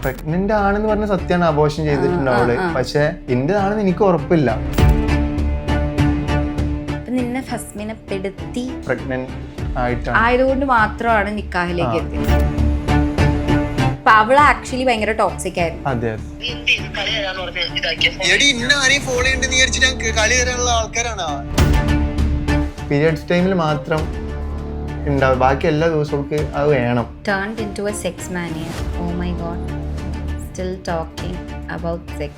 Pregnant ആണെന്ന് പറഞ്ഞ സത്യമാണ്, അബോർഷൻ ചെയ്തിട്ടുണ്ട് അവള്. പക്ഷെ എന്റേതാണെന്ന് എനിക്ക് ഉറപ്പില്ല. നിന്നെ ഫസ്മിനെ പെടുത്തി പ്രഗ്നന്റ് ആയതുകൊണ്ട് മാത്രമാണ് നിക്കാഹിലേക്ക് എത്തിയത്. അപ്പൊ അവള് ആക്ച്വലി ഭയങ്കര ടോക്സിക് ആയിരുന്നു. അതെ പീരിയഡ്സ് ടൈമിൽ മാത്രം ഉണ്ടാവും, ബാക്കി എല്ലാ ദിവസവും അത് വേണം. Turned into a sex mania. Oh my god. Still talking about sex.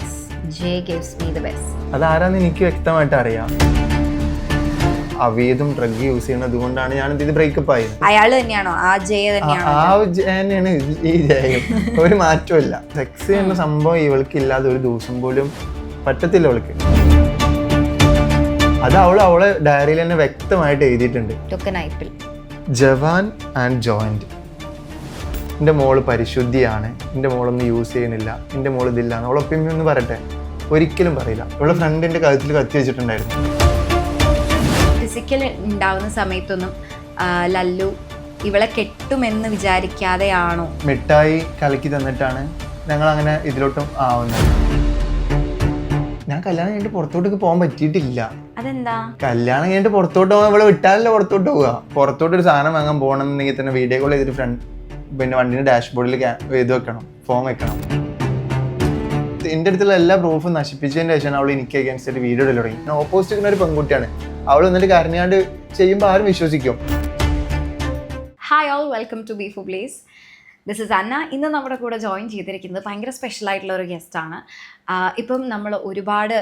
Jay gives me the best. അതാരാന്ന് എനിക്ക് വ്യക്തമായിട്ട് അറിയാം. അവീതും ഡ്രഗ് യൂസ് ചെയ്യുന്നത് കൊണ്ടാണ് ഞാൻ ഇത് ബ്രേക്കപ്പ് ആയത്. അയാള് തന്നെയാണോ? ആ ജയ തന്നെയാണോ? ആ തന്നെയാണ് ഈ ജയം. ഒരു മാറ്റമില്ല. സെക്സ് എന്ന സംഭവം ഇവൾക്ക് ഇല്ലാതെ ഒരു ദിവസം പോലും പറ്റത്തില്ല അവൾക്ക്. അത് അവളെ ഡയറിയിൽ തന്നെ വ്യക്തമായിട്ട് എഴുതിയിട്ടുണ്ട്. ജവാൻ ആൻഡ് ജോയിന്റ്. എൻ്റെ മോള് പരിശുദ്ധിയാണ്, എൻ്റെ മോളൊന്നും യൂസ് ചെയ്യുന്നില്ല, എൻ്റെ മോൾ ഇതില്ല. അവളൊപ്പം ഒന്ന് പറയട്ടെ, ഒരിക്കലും പറയില്ല. അവളുടെ ഫ്രണ്ടിൻ്റെ കഴുത്തിൽ കത്തി വെച്ചിട്ടുണ്ടായിരുന്നു. ഫിസിക്കൽ ഉണ്ടാവുന്ന സമയത്തൊന്നും ലല്ലു ഇവളെ കെട്ടുമെന്ന് വിചാരിക്കാതെയാണോ? മിഠായി കലക്കി തന്നിട്ടാണ് ഞങ്ങൾ അങ്ങനെ ഇതിലോട്ടും ആവുന്നത്. ഞാൻ കല്യാണം കഴിഞ്ഞിട്ട് പുറത്തോട്ടേക്ക് പോകാൻ പറ്റിയിട്ടില്ല. അതെന്താ? കല്യാണം കഴിഞ്ഞിട്ട് പുറത്തോട്ട് പോകാൻ ഇവിടെ വിട്ടാലല്ലേ പുറത്തോട്ട് പോവുക. പുറത്തോട്ട് ഒരു സാധനം വാങ്ങാൻ പോകണമെന്നുണ്ടെങ്കിൽ തന്നെ വീഡിയോ കോൾ ചെയ്തിട്ട് പിന്നെ വണ്ടിന്റെ ഡാഷ്ബോർഡിൽ ഇത് വെക്കണം, ഫോം വെക്കണം. എൻ്റെ അടുത്തുള്ള എല്ലാ പ്രൂഫും നശിപ്പിച്ചതിൻ്റെ ശേഷമാണ് അവൾ എനിക്ക് അഗേൻസ്റ്റ് ആയിട്ട് വീഡിയോ ഇടൽ തുടങ്ങി. ഓപ്പോസിറ്റ് ഒരു പെൺകുട്ടിയാണ് അവൾ എന്നിട്ട് കരഞ്ഞാണ്ട് ചെയ്യുമ്പോൾ ആരും വിശ്വസിക്കും. Hi all, welcome to B four place. This is Anna. ഇന്ന് നമ്മുടെ കൂടെ ജോയിൻ ചെയ്തിരിക്കുന്നത് ഭയങ്കര സ്പെഷ്യൽ ആയിട്ടുള്ള ഒരു ഗസ്റ്റാണ്. ഇപ്പം നമ്മൾ ഒരുപാട്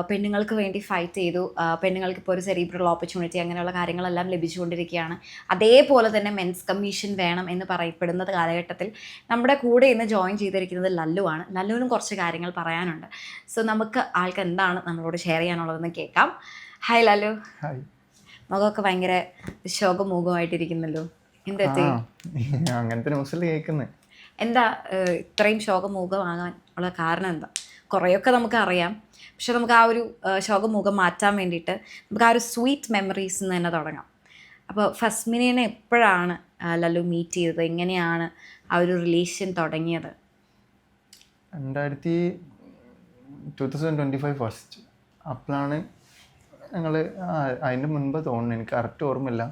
പെണ്ണുങ്ങൾക്ക് വേണ്ടി ഫൈറ്റ് ചെയ്തു. പെണ്ണുങ്ങൾക്ക് ഇപ്പോൾ ഒരു സെറിബ്രൽ ഓപ്പർച്യൂണിറ്റി അങ്ങനെയുള്ള കാര്യങ്ങളെല്ലാം ലഭിച്ചുകൊണ്ടിരിക്കുകയാണ്. അതേപോലെ തന്നെ മെൻസ് കമ്മീഷൻ വേണം എന്ന് പറയപ്പെടുന്ന കാലഘട്ടത്തിൽ നമ്മുടെ കൂടെ ഇന്ന് ജോയിൻ ചെയ്തിരിക്കുന്നത് ലല്ലു ആണ്. ലല്ലുവിനും കുറച്ച് കാര്യങ്ങൾ പറയാനുണ്ട്. സോ നമുക്ക് ആൾക്ക് എന്താണ് നമ്മളോട് ഷെയർ ചെയ്യാനുള്ളതെന്ന് കേൾക്കാം. ഹായ് ലല്ലു. മുഖമൊക്കെ ഭയങ്കര ശോകമുഖമായിട്ടിരിക്കുന്നല്ലോ. അങ്ങനത്തെ ന്യൂസിൽ കേൾക്കുന്നത് എന്താ ഇത്രയും ശോകമുഖമാകാൻ ഉള്ള കാരണം എന്താ? കുറേയൊക്കെ നമുക്ക് അറിയാം, പക്ഷെ നമുക്ക് ആ ഒരു ശോകമുഖം മാറ്റാൻ വേണ്ടിയിട്ട് നമുക്ക് ആ ഒരു സ്വീറ്റ് മെമ്മറീസ് നിന്ന് തന്നെ തുടങ്ങാം. അപ്പോൾ ഫസ്മിനെ എപ്പോഴാണ് ലല്ലു മീറ്റ് ചെയ്തത്? എങ്ങനെയാണ് ആ ഒരു റിലേഷൻ തുടങ്ങിയത്? 2025 ഫസ്റ്റ്. അപ്പോഴാണ് ഞങ്ങൾ, അതിൻ്റെ മുൻപ് തോന്നുന്നു, എനിക്ക് കറക്റ്റ് ഓർമ്മയില്ല,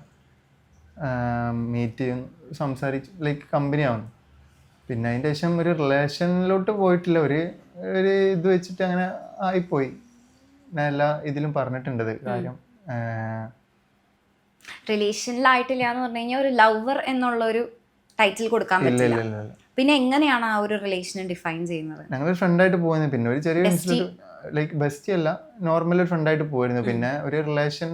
മീറ്റ് ചെയ്യും, സംസാരിച്ച് ലൈക്ക് കമ്പനി ആവുന്നു. പിന്നെ അതിൻ്റെ ശേഷം ഒരു റിലേഷനിലോട്ട് പോയിട്ടില്ല. ഒരു ഇത് വെച്ചിട്ട് അങ്ങനെ ആയിപ്പോയി. ഞാൻ എല്ലാ ഇതിലും പറഞ്ഞിട്ടുണ്ട് കാര്യം. റിലേഷനിലായിട്ടില്ല എന്ന് പറഞ്ഞു കഴിഞ്ഞാൽ ഒരു ലവർ എന്നുള്ളൊരു ടൈറ്റിൽ കൊടുക്കാൻ പറ്റില്ല. പിന്നെ എങ്ങനെയാണ് ആ ഒരു റിലേഷനെ ഡിഫൈൻ ചെയ്യുന്നത്? ഞങ്ങൾ ഫ്രണ്ടായിട്ട് പോകുന്നത്. പിന്നെ ഒരു ചെറിയ ലൈക്ക് ബെസ്റ്റി അല്ല, നോർമൽ ഒരു ഫ്രണ്ടായിട്ട് പോയിരുന്നു. പിന്നെ ഒരു റിലേഷൻ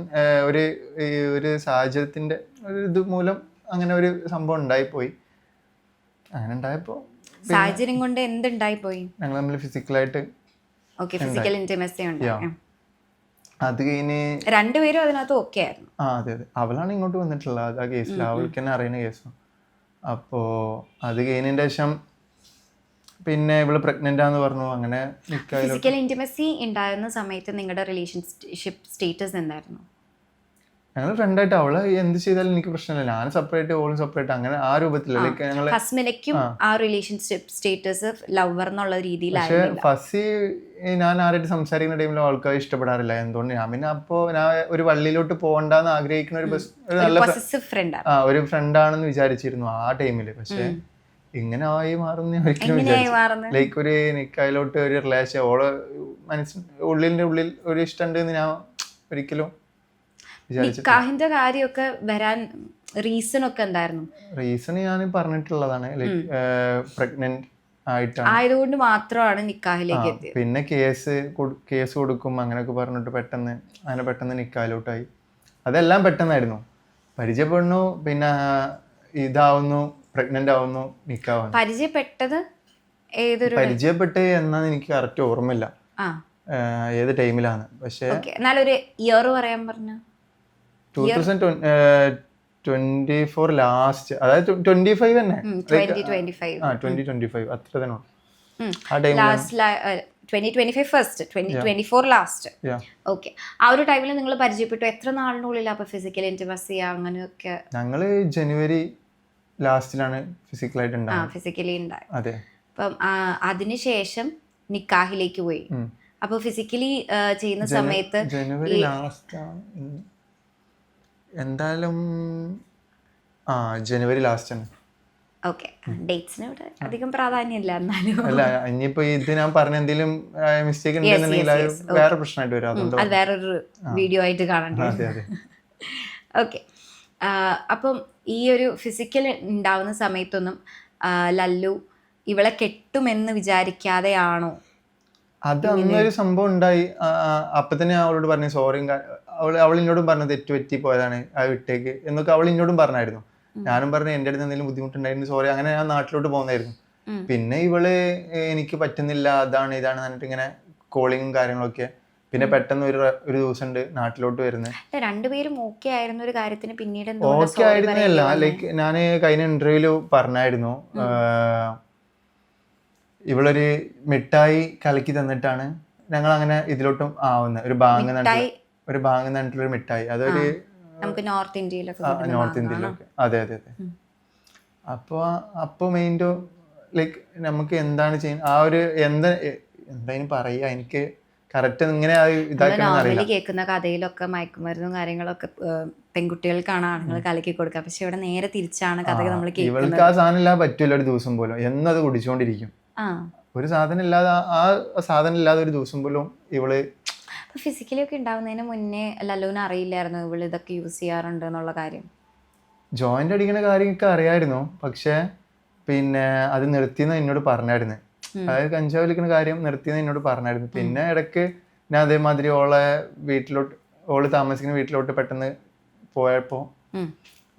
ഒരു സാഹചര്യത്തിന്റെ ഒരു ഇത് മൂലം അങ്ങനെ ഒരു സംഭവം ഉണ്ടായിപ്പോയി. അങ്ങനെ ഉണ്ടായപ്പോ സാഹചര്യം കൊണ്ട് എന്തുണ്ടായിപ്പോയി? ഞങ്ങൾ തമ്മിൽ ഫിസിക്കലായിട്ട് ഫിസിക്കൽ ഇന്റിമസി ഉണ്ട്. അത് കഴിഞ്ഞ് രണ്ടുപേരും അതിനകത്ത് ഓക്കെ ആയിരുന്നു. അതെ. അവളാണ് ഇങ്ങോട്ട് വന്നിട്ടുള്ളത് ആ കേസിൽ. അവൾക്ക് തന്നെ അറിയുന്ന കേസാണ്. അപ്പോ അത് കഴിഞ്ഞതിന്റെ ശേഷം പിന്നെ ഇവള് പ്രഗ്നന്റ് ആണെന്ന് പറഞ്ഞു. അങ്ങനെ ഫിസിക്കൽ ഇന്റിമസി ഉണ്ടായിരുന്ന സമയത്ത് നിങ്ങളുടെ റിലേഷൻഷിപ്പ് സ്റ്റേറ്റസ് എന്തായിരുന്നു? ഞങ്ങൾ ഫ്രണ്ടായിട്ട്, അവള് എന്ത് ചെയ്താലും എനിക്ക് പ്രശ്നമില്ല. ഞാൻ സെപ്പറേറ്റ്, ഓളും സെപ്പറേറ്റ്, അങ്ങനെ ആ രൂപത്തില്. ഫസ്മിനയ്ക്കും ആ റിലേഷൻഷിപ്പ് സ്റ്റേറ്റസ് ലവർ എന്നുള്ള രീതിയിലായിരുന്നു. പക്ഷെ ഫസി ഞാൻ ആരായിട്ട് സംസാരിക്കുന്ന ടൈമിൽ ആൾക്കാർ ഇഷ്ടപ്പെടാറില്ല. എന്തുകൊണ്ട് ഞാൻ പിന്നെ ഞാൻ ഒരു വള്ളിയിലോട്ട് പോകണ്ടെന്ന് ആഗ്രഹിക്കുന്ന ഒരു നല്ല ഒരു ഫ്രണ്ടാണെന്ന് വിചാരിച്ചിരുന്നു ആ ടൈമില്. പക്ഷെ ഇങ്ങനെ ആയി മാറുന്ന ഒരിക്കലും ലൈക്ക് ഒരു നിക്കായിലോട്ട് ഒരു റിലേഷൻ ഓള് ഉള്ളിന്റെ ഉള്ളിൽ ഒരു ഇഷ്ടമുണ്ട് എന്ന് ഞാൻ ഒരിക്കലും നിക്കാഹിന്റെ കാര്യമൊക്കെ വരാൻ റീസൺ ഒക്കെ എന്തായിരുന്നു? റീസൺ ഞാൻ പറഞ്ഞിട്ടുള്ളതാണ്, ലൈക്ക് പ്രഗ്നന്റ് ആയതുകൊണ്ട് മാത്രമാണ് നിക്കാഹിലേക്ക് എത്തിയത്. പിന്നെ കേസ് കൊടുക്കും അങ്ങനെയൊക്കെ പറഞ്ഞിട്ട് പെട്ടെന്ന് നിക്കാഹിലോട്ടായി. അതെല്ലാം പെട്ടെന്നായിരുന്നു. പരിചയപ്പെടുന്നു, പിന്നെ ഇതാവുന്നു, പ്രഗ്നന്റ് ആവുന്നു, നിക്കാവുന്നു. പരിചയപ്പെട്ട് എന്നാന്ന് എനിക്ക് കറക്റ്റ് ഓർമ്മയില്ല ഏത് ടൈമിലാണ്. പക്ഷേ ഒരു ഇയർ പറയാൻ പറഞ്ഞു. 2024 ലാസ്റ്റ്, അതായത് 25 തന്നെ, 2025 അത്ര തന്നെ. ആ ടൈം 2025 ഫസ്റ്റ്, 2024 ലാസ്റ്റ്. ഓക്കെ. ആ ഒരു ടൈമിൽ നിങ്ങൾ പരിചയപ്പെട്ടു. എത്ര നാളിനുള്ളിൽ അപ്പൊ ഫിസിക്കൽ ഇന്റിമസി അങ്ങനെയൊക്കെ? ഞങ്ങള് ജനുവരി ലാസ്റ്റിലാണ് ഫിസിക്കലി ഉണ്ടായത്. അതെ. അപ്പം അതിനുശേഷം നിക്കാഹിലേക്ക് പോയി. അപ്പൊ ഫിസിക്കലി ചെയ്യുന്ന സമയത്ത് ജനുവരി ലാസ്റ്റ് എന്തായാലും ജനുവരി ലാസ്റ്റ് ആണ്. ഓക്കെ, ഡേറ്റ്സിന് ഇവിടെ അധികം പ്രാധാന്യമില്ല. എന്നാലും അല്ല, ഇനിയിപ്പോ ഇത് ഞാൻ പറഞ്ഞ എന്തെങ്കിലും മിസ്റ്റേക്ക് ഉണ്ടെന്നുണ്ടെങ്കിൽ അത് വേറെ പ്രശ്നമായിട്ട് വരും. അതുകൊണ്ട് അത് വേറൊരു വീഡിയോ ആയിട്ട് കാണേണ്ടി അതെ വരും. അതെ. ഓക്കെ, അപ്പം ഈ ഒരു ഫിസിക്കൽ ഉണ്ടാവുന്ന സമയത്തൊന്നും ലല്ലു ഇവളെ കെട്ടുമെന്ന് വിചാരിക്കാതെയാണോ? അത് അന്നൊരു സംഭവം ഉണ്ടായി. അപ്പൊ തന്നെ അവളോട് പറഞ്ഞു സോറിയും, അവൾ എന്നോടും പറഞ്ഞു തെറ്റ് പറ്റി പോയതാണ്, അത് വിട്ടേക്ക് എന്നൊക്കെ അവൾ എന്നോടും പറഞ്ഞായിരുന്നു. ഞാനും പറഞ്ഞു എൻ്റെ അടുത്ത് എന്തെങ്കിലും ബുദ്ധിമുട്ടുണ്ടായിരുന്നു, സോറി. അങ്ങനെ ഞാൻ നാട്ടിലോട്ട് പോകുന്നായിരുന്നു. പിന്നെ ഇവള് എനിക്ക് പറ്റുന്നില്ല, അതാണ് ഇതാണ് എന്നിട്ട് ഇങ്ങനെ കോളിങ്ങും കാര്യങ്ങളൊക്കെ. പിന്നെ പെട്ടെന്ന് ഒരു ദിവസം ഉണ്ട് നാട്ടിലോട്ട് വരുന്നത്. രണ്ടുപേരും ഓക്കെ ആയിരുന്ന ഒരു കാര്യത്തിന് പിന്നീട് ഓക്കെ ആയിരുന്നല്ല, ലൈക്ക് ഞാൻ കഴിഞ്ഞ ഇന്റർവ്യൂല് പറഞ്ഞായിരുന്നു, ഇവളൊരു മിഠായി കലക്കി തന്നിട്ടാണ് ഞങ്ങൾ അങ്ങനെ ഇതിലോട്ടും ആവുന്നത്. ഒരു ബാങ് എന്നിട്ടുള്ളൊരു മിഠായി, അതൊരു നോർത്ത് ഇന്ത്യയിലൊക്കെ. അതെ അതെ അതെ. അപ്പൊ മെയിൻ്റെ ലൈക്ക് നമുക്ക് എന്താണ് ചെയ്യുന്നത്, ആ ഒരു എന്തായാലും പറയാ, എനിക്ക് കറക്റ്റ് ഇങ്ങനെ നോർമലി കേൾക്കുന്ന കഥയിലൊക്കെ മയക്കുമരുന്നും കാര്യങ്ങളൊക്കെ പെൺകുട്ടികൾക്കാണ് ആണുങ്ങൾ കലക്കി കൊടുക്കുക. പക്ഷെ ഇവിടെ നേരെ തിരിച്ചാണ് കഥ നമ്മൾ കേൾക്കുന്നത്. ഇവൾക്ക് ആ സാധനം ഇല്ലാതെ പറ്റൂല ഒരു ദിവസം പോലും, എന്നും അത് കുടിച്ചുകൊണ്ടിരിക്കും. ഒരു സാധനം ഇല്ലാതെ, ആ സാധനം ഇല്ലാതെ ഒരു ദിവസം പോലും ഇവള്. ഫിസിക്കലി ഒക്കെ ഉണ്ടാവുന്നതിന് മുന്നേ ലല്ലുവിന് അറിയില്ലായിരുന്നു ഇവള് ഇതൊക്കെ യൂസ് ചെയ്യാറുണ്ട് എന്നുള്ള കാര്യം? ജോയിന്റ് അടിക്കുന്ന കാര്യമൊക്കെ അറിയായിരുന്നു, പക്ഷെ പിന്നെ അത് നിർത്തിയെന്ന് എന്നോട് പറഞ്ഞായിരുന്നു. അതായത് കഞ്ചാവ് വലിക്കുന്ന കാര്യം നിർത്തിയെന്ന് എന്നോട് പറഞ്ഞായിരുന്നു. പിന്നെ ഇടയ്ക്ക് ഞാൻ അതേമാതിരി ഓള് താമസിക്കുന്ന വീട്ടിലോട്ട് പെട്ടെന്ന് പോയപ്പോ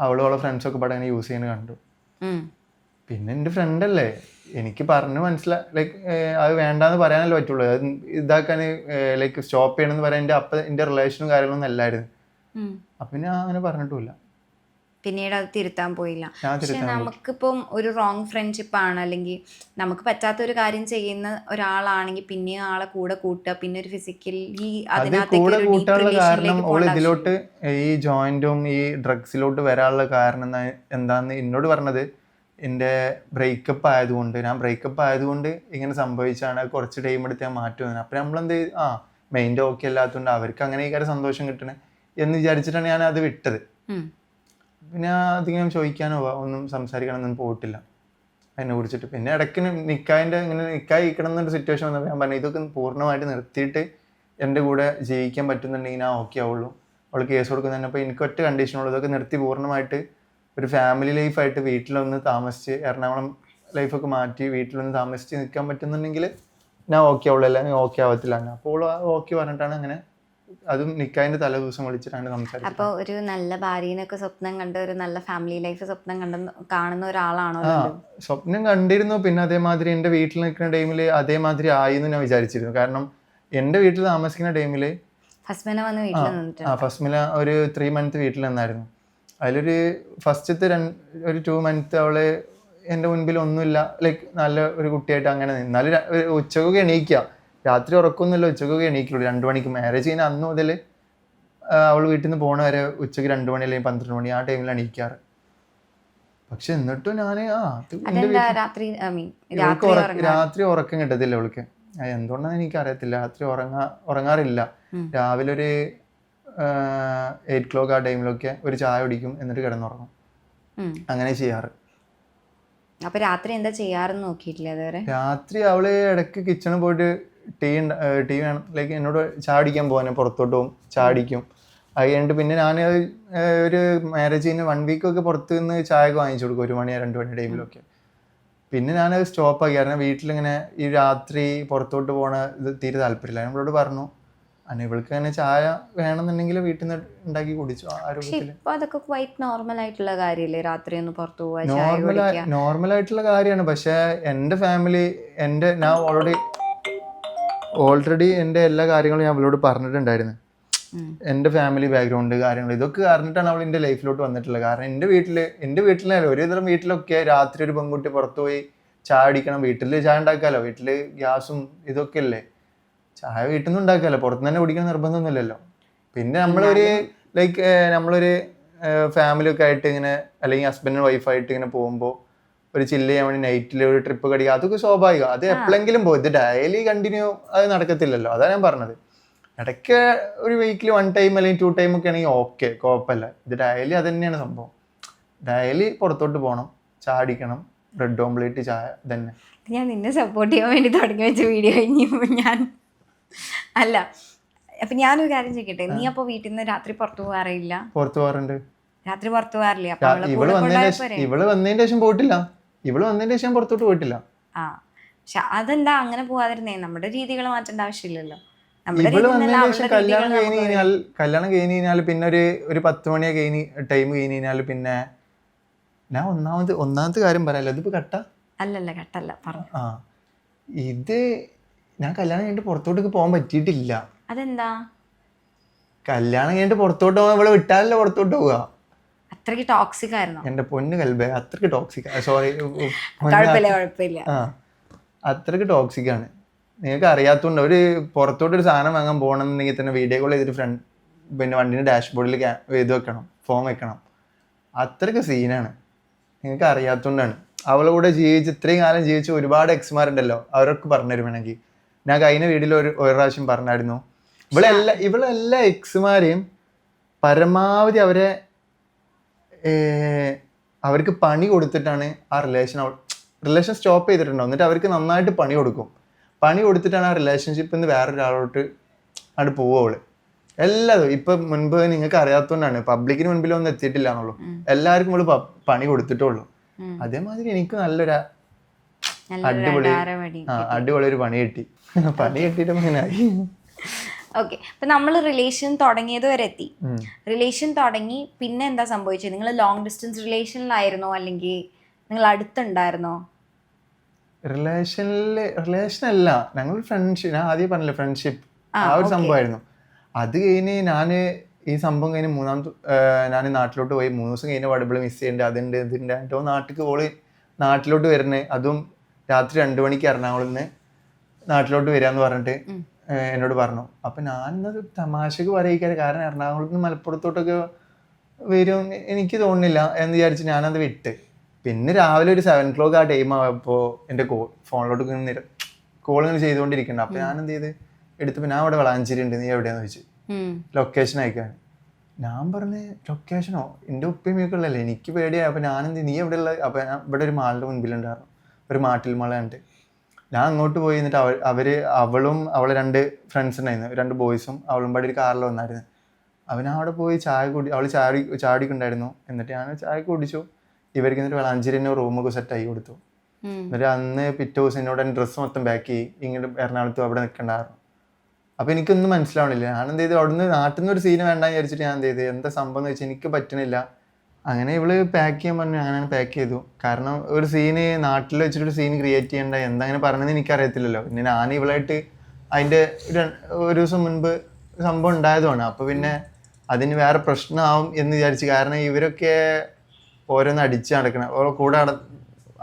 അവളെ ഫ്രണ്ട്സൊക്കെ പാടെ അങ്ങനെ യൂസ് ചെയ്യുന്നത് കണ്ടു. പിന്നെ എൻ്റെ ഫ്രണ്ടല്ലേ, എനിക്ക് പറഞ്ഞു മനസ്സിലായി, ലൈക്ക് അത് വേണ്ടാന്ന് പറയാനല്ലേ പറ്റുള്ളൂ. അത് ഇതാക്കാൻ ലൈക്ക് സ്റ്റോപ്പ് ചെയ്യണമെന്ന് പറയാൻ എൻ്റെ റിലേഷനും കാര്യങ്ങളൊന്നും അല്ലായിരുന്നു. അപ്പൊ ഞാൻ അങ്ങനെ പറഞ്ഞിട്ടില്ല. പിന്നീട് അത് തിരുത്താൻ പോയില്ല. പക്ഷെ നമുക്കിപ്പം ഒരു റോങ് ഫ്രണ്ട്ഷിപ്പ് ആണ്, അല്ലെങ്കിൽ നമുക്ക് പറ്റാത്ത ഒരു കാര്യം ചെയ്യുന്ന ഒരാളാണെങ്കിൽ പിന്നെ ആളെ കൂടെ കൂട്ടുക, പിന്നെ ഒരു ഫിസിക്കലി കൂടെ കൂട്ടാനുള്ള കാരണം ഓള് ഇതിലോട്ട് ഈ ജോയിന്റും ഈ ഡ്രഗ്സിലോട്ട് വരാനുള്ള കാരണം എന്താന്ന് എന്നോട് പറഞ്ഞത്, എൻ്റെ ബ്രേക്കപ്പ് ആയതുകൊണ്ട്, ഞാൻ ബ്രേക്കപ്പ് ആയതുകൊണ്ട് ഇങ്ങനെ സംഭവിച്ചാണ്, കുറച്ച് ടൈം എടുത്ത് ഞാൻ മാറ്റുന്നത്. അപ്പം നമ്മളെന്ത് മൈൻഡ് ഓക്കെ അല്ലാത്തതുകൊണ്ട് അവർക്ക് അങ്ങനെ ഈ സന്തോഷം കിട്ടണേ എന്ന് വിചാരിച്ചിട്ടാണ് ഞാൻ അത് വിട്ടത്. പിന്നെ അധികം ചോദിക്കാനോ ഒന്നും സംസാരിക്കാനൊന്നും പോയിട്ടില്ല അതിനെ കുറിച്ചിട്ട്. പിന്നെ ഇടയ്ക്ക് നിക്കായി ഇരിക്കണം എന്നൊരു സിറ്റുവേഷൻ വന്നപ്പോൾ ഞാൻ പറഞ്ഞു ഇതൊക്കെ പൂർണ്ണമായിട്ട് നിർത്തിയിട്ട് എൻ്റെ കൂടെ ജീവിക്കാൻ പറ്റുന്നുണ്ടെങ്കിൽ ഞാൻ ഓക്കെ ആവുള്ളൂ. അവൾ കേസ് കൊടുക്കുന്നതന്നെ. അപ്പോൾ എനിക്ക് ഒറ്റ കണ്ടീഷനുള്ളൂ, ഇതൊക്കെ നിർത്തി പൂർണ്ണമായിട്ട് ഒരു ഫാമിലി ലൈഫായിട്ട് വീട്ടിലൊന്ന് താമസിച്ച് എറണാകുളം ലൈഫൊക്കെ മാറ്റി വീട്ടിലൊന്ന് താമസിച്ച് നിൽക്കാൻ പറ്റുന്നുണ്ടെങ്കിൽ ഞാൻ ഓക്കെ ആവുള്ളൂ, അല്ലെങ്കിൽ ഓക്കെ ആവത്തില്ല. അപ്പോൾ ഓക്കെ പറഞ്ഞിട്ടാണ് അങ്ങനെ, അതും നിക്കായിന്റെ തലേ ദിവസം വിളിച്ചിട്ടാണ് സംസാരിച്ചത്. അപ്പോൾ ഒരു നല്ല ഭാര്യനൊക്കെ സ്വപ്നം കണ്ട് ഒരു നല്ല ഫാമിലി ലൈഫ് സ്വപ്നം കാണുന്ന ഒരാളാണോ? സ്വപ്നം കണ്ടിരുന്നു. പിന്നെ അതേമാതിരി എൻ്റെ വീട്ടിൽ നിൽക്കുന്ന ടൈമിൽ അതേമാതിരി ആയിരുന്നു ഞാൻ വിചാരിച്ചിരുന്നു. കാരണം എൻ്റെ വീട്ടിൽ താമസിക്കുന്ന ടൈമിൽ ഫസ്മിന വന്ന് വീട്ടിൽ നിന്നിട്ട് ഫസ്മിന ഒരു 3 months വീട്ടിൽ നിന്നായിരുന്നു. അതിലൊരു ഫസ്റ്റത്തെ ഒരു 2 months അവള് എൻ്റെ മുൻപിൽ ഒന്നുമില്ല, ലൈക്ക് നല്ല ഒരു കുട്ടിയായിട്ട് അങ്ങനെ നിന്നാലും ഉച്ചക്കൊക്കെ എണീക്കുക, രാത്രി ഉറക്കൊന്നുമില്ല, ഉച്ചക്കൊക്കെ എണീക്കുള്ളൂ. 2 മണിക്ക് മാരേജ് ചെയ്യുന്ന അന്ന് മുതൽ അവൾ വീട്ടിൽ നിന്ന് പോണ വരെ ഉച്ചയ്ക്ക് 2 മണി അല്ലെങ്കിൽ 12 മണി ആ ടൈമിലാണ് എണീക്കാറ്. പക്ഷെ എന്നിട്ടും ഞാൻ രാത്രി ഉറക്കം കിട്ടത്തില്ല അവൾക്ക്. എന്തുകൊണ്ടാന്ന് എനിക്ക് അറിയത്തില്ല. രാത്രി ഉറങ്ങാറില്ല. രാവിലെ ഒരു 8 o'clock ആ ടൈമിലൊക്കെ ഒരു ചായ കുടിക്കും, എന്നിട്ട് കിടന്നുറങ്ങും. അങ്ങനെ ചെയ്യാറ്. അപ്പൊ രാത്രി എന്താ ചെയ്യാറെന്ന് നോക്കിയിട്ടില്ല അതുവരെ? രാത്രി അവള് ഇടയ്ക്ക് കിച്ചണിൽ പോയിട്ട് ടീ വേണം, ലൈക്ക് എന്നോട് ചാടിക്കാൻ പോകാൻ പുറത്തോട്ട് പോകും, ചാടിക്കും. അത് കഴിഞ്ഞിട്ട് പിന്നെ ഞാൻ ഒരു മാരേജിന് 1 week ഒക്കെ പുറത്ത് നിന്ന് ചായ ഒക്കെ വാങ്ങിച്ചു കൊടുക്കും, 1 മണി 2 മണി ടൈമിലൊക്കെ. പിന്നെ ഞാനത് സ്റ്റോപ്പാക്കി. കാരണം വീട്ടിലിങ്ങനെ ഈ രാത്രി പുറത്തോട്ട് പോകണ ഇത് തീരെ താല്പര്യമില്ല. നമ്മളോട് പറഞ്ഞു ഇവൾക്ക് അങ്ങനെ ചായ വേണമെന്നുണ്ടെങ്കിൽ വീട്ടിൽ നിന്ന് ഉണ്ടാക്കി കുടിച്ചു. നോർമൽ ആയിട്ടുള്ള കാര്യമാണ്. പക്ഷെ എൻ്റെ ഫാമിലി, ഞാൻ ഓൾറെഡി എൻ്റെ എല്ലാ കാര്യങ്ങളും ഞാൻ അവളോട് പറഞ്ഞിട്ടുണ്ടായിരുന്നു. എൻ്റെ ഫാമിലി ബാക്ക്ഗ്രൗണ്ട് കാര്യങ്ങൾ ഇതൊക്കെ കാരണത്തിട്ടാണ് അവൾ എൻ്റെ ലൈഫിലോട്ട് വന്നിട്ടുള്ളത്. കാരണം എൻ്റെ വീട്ടിലല്ല ഒരുതരം വീട്ടിലൊക്കെ രാത്രി ഒരു പെൺകുട്ടി പുറത്തു പോയി ചായ അടിക്കണം, വീട്ടിൽ ചായ ഉണ്ടാക്കാമല്ലോ, വീട്ടിൽ ഗ്യാസും ഇതൊക്കെ അല്ലേ, ചായ വീട്ടിൽ നിന്ന് ഉണ്ടാക്കാമല്ലോ, പുറത്തുനിന്ന് തന്നെ കുടിക്കണം നിർബന്ധമൊന്നുമില്ലല്ലോ. പിന്നെ നമ്മളൊരു ഫാമിലി ഒക്കെ ആയിട്ട് ഇങ്ങനെ, അല്ലെങ്കിൽ ഹസ്ബൻഡ് ആൻഡ് വൈഫായിട്ട് ഇങ്ങനെ പോകുമ്പോൾ ഒരു ചില്ല് ചെയ്യാൻ വേണ്ടി നൈറ്റിൽ ഒരു ട്രിപ്പ് കടിക്കുക, അതൊക്കെ സ്വാഭാവികം. അത് എപ്പോഴെങ്കിലും പോകും. ഇത് ഡെയിലി കണ്ടിന്യൂ അത് നടക്കത്തില്ലല്ലോ. അതാണ് ഞാൻ പറഞ്ഞത്. ഇടയ്ക്ക് ഒരു വീക്കിൽ 1 ടൈം അല്ലെങ്കിൽ 2 ടൈം ഒക്കെ ആണെങ്കിൽ ഓക്കെ, കുഴപ്പമില്ല. ഇത് ഡെയിലി അത് തന്നെയാണ് സംഭവം. ഡെയിലി പുറത്തോട്ട് പോകണം, ചാടിക്കണം, ബ്രെഡ് ഓംപ്ലേറ്റ്, ചായ തന്നെ. ഞാൻ നിന്നെ സപ്പോർട്ട് ചെയ്യാൻ വേണ്ടി തുടങ്ങി വെച്ച വീഡിയോ കഴിഞ്ഞപ്പോൾ ഞാൻ അല്ല, അപ്പൊ ഞാനൊരു കാര്യം ചോദിക്കട്ടെ, നീ അപ്പൊ വീട്ടിൽ നിന്ന് രാത്രി പുറത്തു പോകാറില്ല? പുറത്തു പോകാറുണ്ട്. രാത്രി പുറത്തു പോകാറില്ല? ഇവള് വന്നതിന് ശേഷം പോയിട്ടില്ല. ഇവള് വന്നതിന് ശേഷം പുറത്തോട്ട് പോയിട്ടില്ല. ആ, പക്ഷെ അതെന്താ അങ്ങനെ പോകാതിരുന്നേ? നമ്മുടെ രീതികൾ മാറ്റേണ്ട ആവശ്യമില്ലല്ലോ. ഇവള് വന്നതിന് ശേഷം കല്യാണം കഴിഞ്ഞ് കഴിഞ്ഞാൽ പിന്നെ ഒരു 10 മണിയൊക്കെ ടൈം കഴിഞ്ഞ് കഴിഞ്ഞാൽ പിന്നെ ഞാൻ ഒന്നാമത്തെ കാര്യം പറയാലോ, ഇതിപ്പോ അല്ലല്ല കട്ടല്ല പറഞ്ഞു. ആ, ഇത് ഞാൻ കല്യാണം കഴിഞ്ഞിട്ട് പുറത്തോട്ടൊക്കെ പോകാൻ പറ്റിയിട്ടില്ല. അതെന്താ? കല്യാണം കഴിഞ്ഞിട്ട് പുറത്തോട്ട് പോകാൻ ഇവളെ വിട്ടാലല്ലേ പുറത്തോട്ട് പോവുക. അത്രയ്ക്ക് ടോക്സിക് ആയിരുന്നു എന്റെ പൊന്ന് കൽബേ, അത്രയ്ക്ക് ടോക്സിക്. സോറി, കുഴപ്പമില്ല. അത്രയ്ക്ക് ടോക്സിക് ആണ്. നിങ്ങൾക്ക് അറിയാത്തതുകൊണ്ട് ഒരു പുറത്തോട്ട് ഒരു സാധനം വാങ്ങാൻ പോകണമെന്നുണ്ടെങ്കിൽ തന്നെ വീഡിയോ കോൾ ചെയ്തിട്ട് പിന്നെ വണ്ടീൻ്റെ ഡാഷ്ബോർഡിൽ ഇത് വെക്കണം, ഫോം വെക്കണം. അത്രയ്ക്ക് സീനാണ്. നിങ്ങൾക്ക് അറിയാത്തതുകൊണ്ടാണ്. അവളെ കൂടെ ഇത്രയും കാലം ജീവിച്ച ഒരുപാട് എക്സ്മാരുണ്ടല്ലോ, അവരൊക്കെ പറഞ്ഞുതരും വേണമെങ്കിൽ. ഞാൻ കഴിഞ്ഞ വീഡിയോയിൽ ഒരു പ്രാവശ്യം പറഞ്ഞായിരുന്നു, ഇവളെല്ലാ എക്സ്മാരെയും പരമാവധി അവർക്ക് പണി കൊടുത്തിട്ടാണ് ആ റിലേഷൻ സ്റ്റോപ്പ് ചെയ്തിട്ടുണ്ടാവും. എന്നിട്ട് അവർക്ക് നന്നായിട്ട് പണി കൊടുക്കും. പണി കൊടുത്തിട്ടാണ് ആ റിലേഷൻഷിപ്പിൽ നിന്ന് വേറൊരാളോട്ട് അവിടെ പോവുള്ളൂ. എല്ലാതും ഇപ്പം മുൻപ് നിങ്ങൾക്ക് അറിയാത്തതുകൊണ്ടാണ്, പബ്ലിക്കിന് മുൻപിലൊന്നും എത്തിയിട്ടില്ല എന്നുള്ളൂ. എല്ലാവർക്കും ഇവള് പണി കൊടുത്തിട്ടുള്ളൂ. അതേമാതിരി എനിക്ക് നല്ലൊരു അടിപൊളി ഒരു പണി കിട്ടി. പണി കിട്ടിയിട്ട് അങ്ങനെയായി. ഓക്കെ, അപ്പൊ നമ്മൾ റിലേഷൻ തുടങ്ങിയത് വരെ എത്തി. റിലേഷൻ തുടങ്ങി പിന്നെ എന്താ സംഭവിച്ചത്? നിങ്ങൾ ലോങ് ഡിസ്റ്റൻസ് റിലേഷനിലായിരുന്നോ അല്ലെങ്കിൽ നിങ്ങൾ അടുത്തുണ്ടായിരുന്നോ? റിലേഷൻ അല്ല, ഞങ്ങൾ ഫ്രണ്ട്ഷിപ്പ്. ഞാൻ ആദ്യം പറഞ്ഞില്ലേ, ഫ്രണ്ട്ഷിപ്പ്. ആ ഒരു സംഭവമായിരുന്നു. അത് കഴിഞ്ഞ് ഈ സംഭവം കഴിഞ്ഞ് ഞാൻ നാട്ടിലോട്ട് പോയി. 3 ദിവസം കഴിഞ്ഞ പാടുമ്പോൾ മിസ് ചെയ്യേണ്ടത് അതുണ്ട് ഇതിൻ്റെ ആയിട്ടോ നാട്ടിലോട്ട് വരുന്നത്. അതും രാത്രി 2 മണിക്ക് എറണാകുളത്ത് നിന്ന് നാട്ടിലോട്ട് വരികയെന്ന് പറഞ്ഞിട്ട് എന്നോട് പറഞ്ഞു. അപ്പം ഞാനത് തമാശക്ക് പറയിക്കാറ്, കാരണം എറണാകുളത്ത് നിന്ന് മലപ്പുറത്തോട്ടൊക്കെ വരും എനിക്ക് തോന്നുന്നില്ല എന്ന് വിചാരിച്ച് ഞാനത് വിട്ട്. പിന്നെ രാവിലെ ഒരു 7 o'clock ആ ടൈം ആയപ്പോൾ എൻ്റെ ഫോണിലോട്ട് കോൾ ഇങ്ങനെ ചെയ്തുകൊണ്ടിരിക്കുന്നുണ്ട്. അപ്പം ഞാനെന്ത് ചെയ്ത് എടുത്തപ്പോൾ ഞാൻ അവിടെ വളാഞ്ചേരി ഉണ്ട്, നീ എവിടെയാന്ന് ചോദിച്ചു. ലൊക്കേഷൻ അയക്കാൻ. ഞാൻ പറഞ്ഞ് ലൊക്കേഷനോ, എൻ്റെ ഉപ്പയൊക്കെ ഉള്ളല്ലേ, എനിക്ക് പേടിയായി. അപ്പം ഞാനെന്ത്, നീ എവിടെ ഉള്ള? അപ്പം ഞാൻ ഇവിടെ ഒരു മാളിൻ്റെ മുൻപിലുണ്ടായിരുന്നു, ഒരു മാട്ടിൽ മാള ഉണ്ട്. ഞാൻ അങ്ങോട്ട് പോയി. എന്നിട്ട് അവളും അവളെ 2 ഫ്രണ്ട്സ് ഉണ്ടായിരുന്നു, 2 ബോയ്സും അവളും പാടി ഒരു കാറിൽ വന്നായിരുന്നു. അവൻ അവിടെ പോയി അവൾ ചാടിക്കുണ്ടായിരുന്നു. എന്നിട്ട് ഞാൻ ചായ കുടിച്ചു. ഇവർക്ക് എന്നിട്ട് വളാഞ്ചേരി തന്നെ റൂമൊക്കെ സെറ്റാക്കി കൊടുത്തു. എന്നിട്ട് അന്ന് പിറ്റേ ദിവസം എന്നോട് ഡ്രസ്സ് മൊത്തം പാക്ക് ചെയ്യും, ഇങ്ങോട്ട് എറണാകുളത്ത് അവിടെ നിൽക്കണ്ടായിരുന്നു. അപ്പം എനിക്കൊന്നും മനസ്സിലാവണില്ല. ഞാൻ എന്ത് ചെയ്ത് അവിടുന്ന് നാട്ടിൽ നിന്ന് ഒരു സീന് വേണ്ടെന്ന് വിചാരിച്ചിട്ട് ഞാൻ എന്ത് ചെയ്ത്, എന്താ സംഭവം എന്ന് വെച്ചാൽ എനിക്ക് പറ്റണില്ല. അങ്ങനെ ഇവള് പാക്ക് ചെയ്യാൻ പറഞ്ഞു. അങ്ങനെ പാക്ക് ചെയ്തു. കാരണം ഒരു സീന് നാട്ടിൽ വെച്ചിട്ടൊരു സീൻ ക്രിയേറ്റ് ചെയ്യേണ്ട എന്തങ്ങനെ പറഞ്ഞതെന്ന് എനിക്കറിയത്തില്ലല്ലോ. പിന്നെ ഞാൻ ഇവളായിട്ട് അതിൻ്റെ ഒരു ദിവസം മുൻപ് സംഭവം ഉണ്ടായതുമാണ്. അപ്പോൾ പിന്നെ അതിന് വേറെ പ്രശ്നമാവും എന്ന് വിചാരിച്ചു. കാരണം ഇവരൊക്കെ ഓരോന്ന് അടിച്ച് നടക്കണം. കൂടെ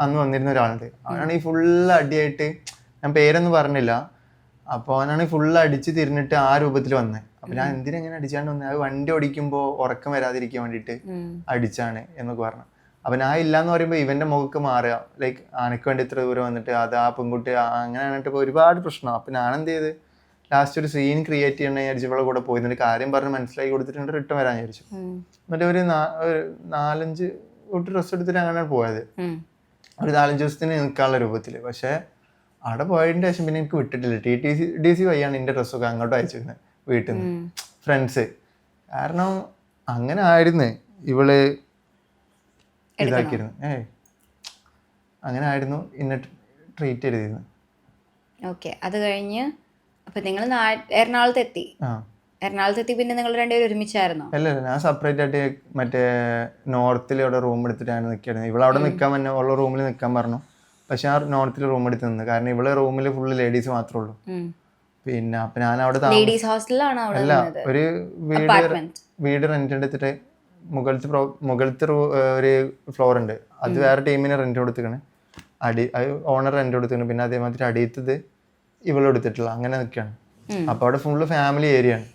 അന്ന് വന്നിരുന്ന ഒരാളുണ്ട്, അവനാണ് ഈ ഫുള്ള് അടിയായിട്ട്, ഞാൻ പേരൊന്നും പറഞ്ഞില്ല. അപ്പോൾ അവനാണ് ഫുള്ള് അടിച്ച് തിരിഞ്ഞിട്ട് ആ രൂപത്തിൽ വന്നത്. അപ്പൊ ഞാൻ എന്തിനെങ്ങനെ അടിച്ചാണ്ട് വന്നത്, അത് വണ്ടി ഓടിക്കുമ്പോൾ ഉറക്കം വരാതിരിക്കാൻ വേണ്ടിയിട്ട് അടിച്ചാണ് എന്നൊക്കെ പറഞ്ഞു. അപ്പൊ ഞാൻ ഇല്ലാന്ന് പറയുമ്പോൾ ഇവന്റെ മുഖക്ക് മാറുക, ലൈക്ക് ആനക്ക് വേണ്ടി ഇത്ര ദൂരം വന്നിട്ട് അത് ആ പെൺകുട്ടി അങ്ങനെ ആണിട്ട് ഒരുപാട് പ്രശ്നം. അപ്പൊ ഞാൻ എന്ത് ചെയ്ത് ലാസ്റ്റ് ഒരു സീൻ ക്രിയേറ്റ് ചെയ്യണ വിചാരിച്ചു ഇവളെ കൂടെ പോയി. എന്നിട്ട് കാര്യം പറഞ്ഞ് മനസ്സിലാക്കി കൊടുത്തിട്ടുണ്ട് റിട്ടേൺ വരാൻ വിചാരിച്ചു. എന്നിട്ട് ഒരു 4-5 ഡ്രസ്സ് എടുത്തിട്ട് അങ്ങനെയാണ് പോയത്, ഒരു 4-5 ദിവസത്തിന് നിൽക്കാനുള്ള രൂപത്തിൽ. പക്ഷെ അവിടെ പോയതിന്റെ ശേഷം പിന്നെ എനിക്ക് വിട്ടിട്ടില്ല. DC വഴിയാണ് എൻ്റെ ഡ്രസ്സൊക്കെ അങ്ങോട്ട് അയച്ചിരുന്നത് വീട്ടിൽ നിന്ന്, ഫ്രണ്ട്സ്. കാരണം അങ്ങനെ ആയിരുന്നു ഇവള് ഇതാക്കിയിരുന്നു. അങ്ങനെ ആയിരുന്നു എന്നെ ട്രീറ്റ് ചെയ്തിരുന്നത്. ഓക്കെ, അത് കഴിഞ്ഞ് അപ്പൊ നിങ്ങൾ എറണാകുളത്തെത്തി. എറണാകുളത്തെത്തി പിന്നെ നിങ്ങൾ രണ്ടുപേരും ഒരുമിച്ചായിരുന്നോ? അല്ല, ഞാൻ സെപ്പറേറ്റ് ആയിട്ട് മറ്റേ നോർത്തിൽ അവിടെ റൂം എടുത്തിട്ടാണ് നിൽക്കുന്നത്. ഇവളവിടെ നിൽക്കാൻ തന്നെ ഉള്ള റൂമിൽ നിൽക്കാൻ പറഞ്ഞു. പക്ഷെ ആ നോർത്തിൽ റൂം എടുത്ത് നിന്ന്, കാരണം ഇവളെ റൂമിൽ ഫുള്ള് ലേഡീസ് മാത്രമേ ഉള്ളൂ. പിന്നെ അപ്പൊ ഞാൻ അവിടെ അല്ല, ഒരു വീട് റെന്റ് എടുത്തിട്ട് മുകളിലത്തെ ഒരു ഫ്ലോർ ഉണ്ട്, അത് വേറെ ടീമിന് റെന്റ് കൊടുത്തിക്കണ്. ഓണർ റെന്റ് കൊടുത്തിട്ടുണ്ട്. പിന്നെ അതേമാതിരി അടിയത്തത് ഇവളെടുത്തിട്ടുള്ള, അങ്ങനെ നിൽക്കുകയാണ്. അപ്പൊ അവിടെ ഫുള്ള് ഫാമിലി ഏരിയ ആണ്.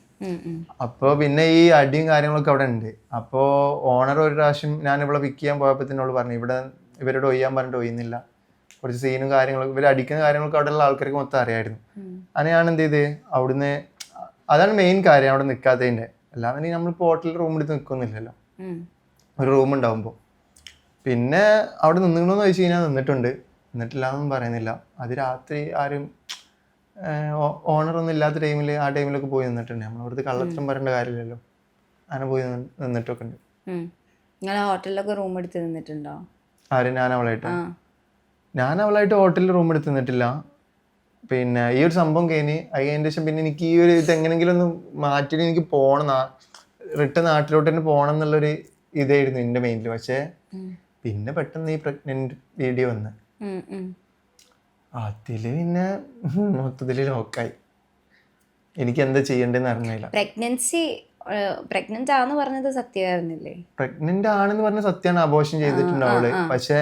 അപ്പോൾ പിന്നെ ഈ അടിയും കാര്യങ്ങളൊക്കെ അവിടെ ഉണ്ട്. അപ്പോൾ ഓണർ ഒരു പ്രാവശ്യം ഞാൻ ഇവിടെ പിക്ക് ചെയ്യാൻ പോയപ്പോൾ തന്നെ പറഞ്ഞു, ഇവിടെ ഇവരോട് ഒയ്യാൻ പറഞ്ഞിട്ട് ഒയ്യുന്നില്ല. കുറച്ച് സീനും കാര്യങ്ങളൊക്കെ ഇവർ അടിക്കുന്ന കാര്യങ്ങളൊക്കെ അവിടെയുള്ള ആൾക്കാർക്ക് മൊത്തം അറിയായിരുന്നു. അങ്ങനെ ഞാൻ എന്ത് ചെയ്ത് അവിടുന്ന്, അതാണ് മെയിൻ കാര്യം അവിടെ നിൽക്കാത്തതിൻ്റെ. അല്ലാതെ നമ്മളിപ്പോൾ ഹോട്ടലിൽ റൂം എടുത്ത് നിൽക്കുന്നില്ലല്ലോ, ഒരു റൂം ഉണ്ടാവുമ്പോൾ. പിന്നെ അവിടെ നിന്നിക്കണമെന്ന് ചോദിച്ചു കഴിഞ്ഞാൽ നിന്നിട്ടില്ലാന്നൊന്നും പറയുന്നില്ല. അത് രാത്രി ആരും ഓണറൊന്നും ഇല്ലാത്ത ടൈമിൽ ആ ടൈമിലൊക്കെ പോയി നിന്നിട്ടുണ്ട്. നമ്മളവിടുത്തെ കള്ളത്തരം പറയേണ്ട കാര്യമില്ലല്ലോ, അങ്ങനെ പോയി നിന്നിട്ടൊക്കെ ഉണ്ട്. നിങ്ങൾ ഹോട്ടലിലൊക്കെ റൂം എടുത്ത് നിന്നിട്ടുണ്ടോ? ആരും ഞാൻ അവളായിട്ട് ഹോട്ടലിൽ റൂം എടുത്ത് നിന്നിട്ടില്ല. പിന്നെ ഈ ഒരു സംഭവം അതിൻ്റെ ശേഷം പിന്നെ എനിക്ക് ഈ ഒരു ഇത് എങ്ങനെയെങ്കിലും ഒന്ന് മാറ്റിയിട്ട് എനിക്ക് പോകണം, റിട്ടേൺ നാട്ടിലോട്ട് തന്നെ പോകണം എന്നുള്ളൊരു ഇതായിരുന്നു എൻ്റെ മൈൻഡിൽ. പക്ഷേ പിന്നെ പെട്ടെന്ന് ഈ പ്രഗ്നന്റ് വീഡിയോ വന്ന് അതില് പിന്നെ മൊത്തത്തില് ലോക്കായി. എനിക്ക് എന്താ ചെയ്യണ്ടെന്ന് അറിഞ്ഞില്ല. പ്രഗ്നന്റ് ആണെന്ന് പറഞ്ഞത് സത്യമായിരുന്നില്ലേ? പ്രഗ്നന്റ് ആണെന്ന് പറഞ്ഞ സത്യമാണ്, അബോർഷൻ ചെയ്തിട്ടുണ്ട് അവള്. പക്ഷെ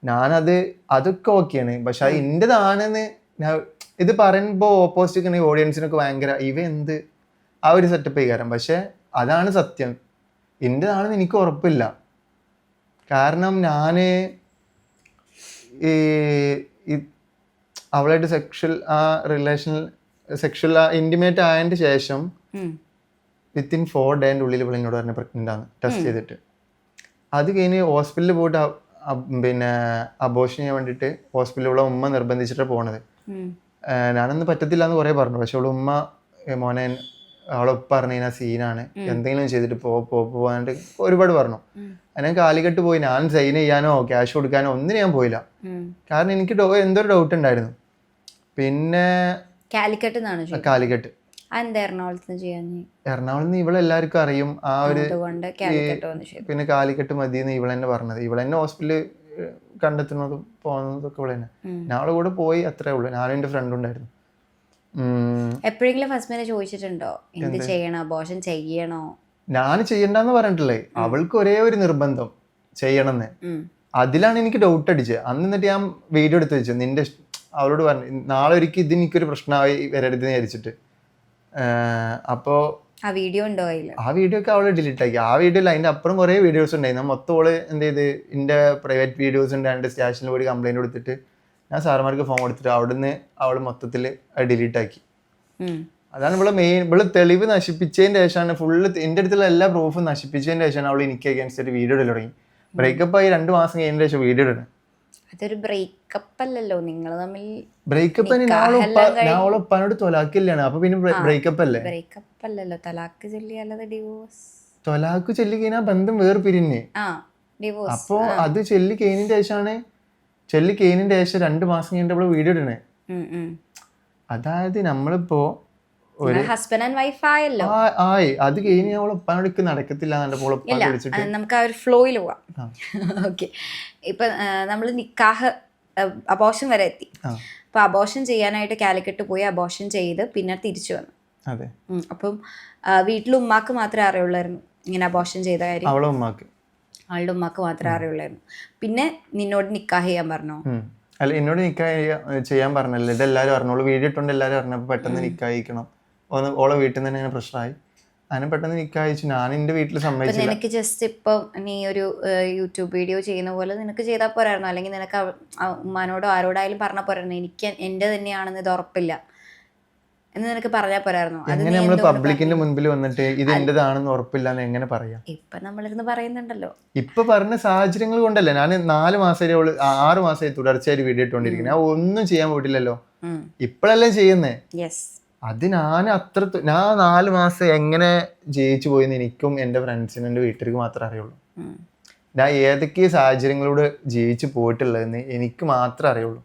ഞാനത് അതൊക്കെ ഓക്കെയാണ്. പക്ഷെ അത് എന്റേതാണെന്ന് ഇത് പറയുമ്പോ ഓപ്പോസിറ്റ് ഓഡിയൻസിനൊക്കെ ഭയങ്കര എന്ത് ആ ഒരു സെറ്റപ്പ് ചെയ്യാരം. പക്ഷെ അതാണ് സത്യം, എന്റേതാണെന്ന് എനിക്ക് ഉറപ്പില്ല. കാരണം ഞാന് ഈ അവളായിട്ട് സെക്ഷൽ ഇന്റിമേറ്റ് ആയതിന്റെ ശേഷം വിത്തിൻ 4 days ഉള്ളിൽ ഇവിടെ എന്നോട് പറഞ്ഞ പ്രഗ്നന്റ് ആണ് ടെസ്റ്റ് ചെയ്തിട്ട്. അത് കഴിഞ്ഞ് ഹോസ്പിറ്റലിൽ പോയിട്ട് പിന്നെ അബോർഷൻ ചെയ്യാൻ വേണ്ടിയിട്ട് ഹോസ്പിറ്റലിലുള്ള ഉമ്മ നിർബന്ധിച്ചിട്ടാണ് പോണത്. ഞാനൊന്നും പറ്റത്തില്ല എന്ന് കുറേ പറഞ്ഞു. പക്ഷെ അവളെ ഉമ്മ മോനെ അവളെ ഉപ്പ പറഞ്ഞു കഴിഞ്ഞാൽ സീനാണ്, എന്തെങ്കിലും ചെയ്തിട്ട് പോകാനായിട്ട് ഒരുപാട് പറഞ്ഞു. ഞാൻ കാലിക്കട്ട് പോയി. ഞാൻ സൈൻ ചെയ്യാനോ ക്യാഷ് കൊടുക്കാനോ ഒന്നിനും ഞാൻ പോയില്ല. കാരണം എനിക്ക് എന്തോ ഒരു ഡൗട്ട് ഉണ്ടായിരുന്നു. പിന്നെ കാലിക്കട്ട് എറണാകുളത്ത് നിന്ന് ഇവളെല്ലാവർക്കും അറിയും ആ ഒരു. പിന്നെ കാലിക്കട്ട് മതിയെന്ന് ഇവളെന്നെ പറഞ്ഞത്. ഇവളെന്നെ ഹോസ്പിറ്റലിൽ കണ്ടെത്തുന്നതും പോകുന്നതും ഒക്കെ ഇവളെന്നെ. ഞാൻ അവളെ കൂടെ പോയി, അത്രേ ഉള്ളൂ. ഞാനും എൻ്റെ ഫ്രണ്ടും ഉണ്ടായിരുന്നു. എപ്പോഴെങ്കിലും ഹസ്ബൻഡ് ചോദിച്ചിട്ടുണ്ടോ എന്ത് ചെയ്യണം, അബോർഷൻ ചെയ്യണോ? ഞാൻ ചെയ്യണ്ടെന്ന് പറഞ്ഞിട്ടില്ലേ, അവൾക്ക് ഒരേ ഒരു നിർബന്ധം ചെയ്യണമെന്ന്. അതിലാണ് എനിക്ക് ഡൗട്ട് അടിച്ചത് അന്ന്. എന്നിട്ട് ഞാൻ വീഡിയോ എടുത്ത് വെച്ചു, നിന്റെ അവളോട് പറഞ്ഞു നാളെ ഒരിക്കൽ ഇത് എനിക്കൊരു പ്രശ്നമായി വരരുതെന്ന് വിചാരിച്ചിട്ട്. അപ്പോ ആ വീഡിയോ ഒക്കെ അവള് ഡിലീറ്റ് ആക്കി. ആ വീഡിയോയിൽ അതിന്റെ അപ്പുറം കുറെ വീഡിയോസ് ഉണ്ടായിരുന്നു. മൊത്തം അവള് എന്ത് ചെയ്ത് എന്റെ പ്രൈവറ്റ് വീഡിയോസ് ഉണ്ട് സ്റ്റേഷനിൽ പോയി കംപ്ലൈന്റ് കൊടുത്തിട്ട് ഞാൻ സാറുമാർക്ക് ഫോൺ കൊടുത്തിട്ട് അവിടുന്ന് അവള് മൊത്തത്തിൽ ഡിലീറ്റ് ആക്കി. അതാണ് ഇവള് തെളിവ് നശിപ്പിച്ചതിന്റെ ശേഷമാണ് ഫുള്ള് എന്റെ അടുത്തുള്ള എല്ലാ പ്രൂഫും നശിപ്പിച്ചതിന്റെ ശേഷമാണ് അവൾ എനിക്ക് അഗേൻസ്റ്റ് ഒരു വീഡിയോ ഇടൽ തുടങ്ങി. ബ്രേക്കപ്പ് ആയി 2 മാസം കഴിഞ്ഞതിന് ശേഷം വീഡിയോ ഇടണം. അതൊരു ബ്രേക്കപ്പ് അല്ലല്ലോ, നിങ്ങൾ തമ്മിൽ ബ്രേക്കപ്പ് ഉപ്പാനോട് തൊലാക്കില്ലാണ്. അപ്പൊ പിന്നെ ബ്രേക്കപ്പ് അല്ലേ? ബ്രേക്കപ്പ് അല്ലല്ലോ, തലാക്ക് ചൊല്ലി അല്ലാതെ ഡിവോഴ്സ്. തൊലാക്ക് ചൊല്ലി കഴിഞ്ഞാൽ ബന്ധം വേർപിരിഞ്ഞ്. അപ്പൊ അത് ചൊല്ലി കഴിഞ്ഞതിന്റെ ശേഷം 2 മാസം കഴിഞ്ഞിട്ട് അവള് വീഡിയോ ഇടണേ. അതായത് നമ്മളിപ്പോ ഹസ്ബൻഡ് ആൻഡ് വൈഫ് ആയല്ലോ, ആയി. അത് കഴിഞ്ഞ് അവൾ ഉപ്പാനോട് നടക്കത്തില്ല. നമുക്ക് ആ ഒരു ഫ്ലോയിൽ പോവാം. ഓക്കെ, ഇപ്പൊ നമ്മള് നിക്കാഹ് അബോർഷൻ വരെ എത്തി. അപ്പൊ അബോർഷൻ ചെയ്യാനായിട്ട് കാലിക്കട്ട് പോയി അബോർഷൻ ചെയ്ത് പിന്നെ തിരിച്ചു വന്നു. അപ്പം വീട്ടിൽ ഉമ്മാക്ക് മാത്രമേ അറിയുള്ളായിരുന്നു ഇങ്ങനെ അബോർഷൻ ചെയ്ത കാര്യം. ആളുടെ ഉമ്മാക്ക് മാത്രമേ അറിയുള്ളായിരുന്നു. പിന്നെ നിന്നോട് നിക്കാഹ് ചെയ്യാൻ പറഞ്ഞോ? അല്ല, എന്നോട് നിക്കാഹ് ചെയ്യാൻ പറഞ്ഞല്ലേ, ഇതെല്ലാരും അറിഞ്ഞോളൂ. വീഡിയോ ഇട്ടോണ്ട് എല്ലാരും അറിഞ്ഞപ്പോ പെട്ടെന്ന് നിക്കാഹിക്കണം. ഓളെ വീട്ടിൽ നിന്ന് തന്നെ പ്രശ്നമായി. അതിനെ പെട്ടെന്ന് നിക്കാഹിച്ചു. ഞാൻ എന്റെ വീട്ടിൽ സമ്മതിച്ചില്ല. നിനക്ക് ജസ്റ്റ് ഇപ്പൊ നീ ഒരു യൂട്യൂബ് വീഡിയോ ചെയ്യുന്ന പോലെ നിനക്ക് ചെയ്താൽ പോരായിരുന്നു? അല്ലെങ്കിൽ നിനക്ക് ഉമ്മാനോടോ ആരോടായാലും പറഞ്ഞാൽ പോരായിരുന്നു എനിക്ക് എന്റെ തന്നെയാണെന്ന് ഇത് ഉറപ്പില്ല എന്ന് നിനക്ക് പറഞ്ഞാൽ പോരായിരുന്നു? അങ്ങനെ നമ്മൾ പബ്ലിക്കിന്റെ മുൻപിൽ വന്നിട്ട് ഇത് എന്റേതാണെന്ന് ഉറപ്പില്ല എന്ന് എങ്ങനെ പറയാം? ഇപ്പൊ നമ്മളിരുന്ന് പറയുന്നുണ്ടല്ലോ. ഇപ്പൊ പറഞ്ഞ സാഹചര്യങ്ങൾ കൊണ്ടല്ലേ. ഞാൻ 4 മാസമായി 6 മാസമായി തുടർച്ചയായിട്ട് വീഡിയോ ഇട്ടുകൊണ്ടിരിക്കുന്നത്. ഞാൻ ഒന്നും ചെയ്യാൻ പോയിട്ടില്ലല്ലോ, ഇപ്പോഴല്ലേ ചെയ്യുന്നേ. അത് ഞാൻ 4 മാസം എങ്ങനെ ജയിച്ചു പോയെന്ന് എനിക്കും എൻ്റെ ഫ്രണ്ട്സിനും എൻ്റെ വീട്ടിലേക്ക് മാത്രമേ അറിയുള്ളൂ. ഞാൻ ഏതൊക്കെ സാഹചര്യങ്ങളോട് ജീവിച്ചു പോയിട്ടുള്ളതെന്ന് എനിക്ക് മാത്രമേ അറിയുള്ളൂ.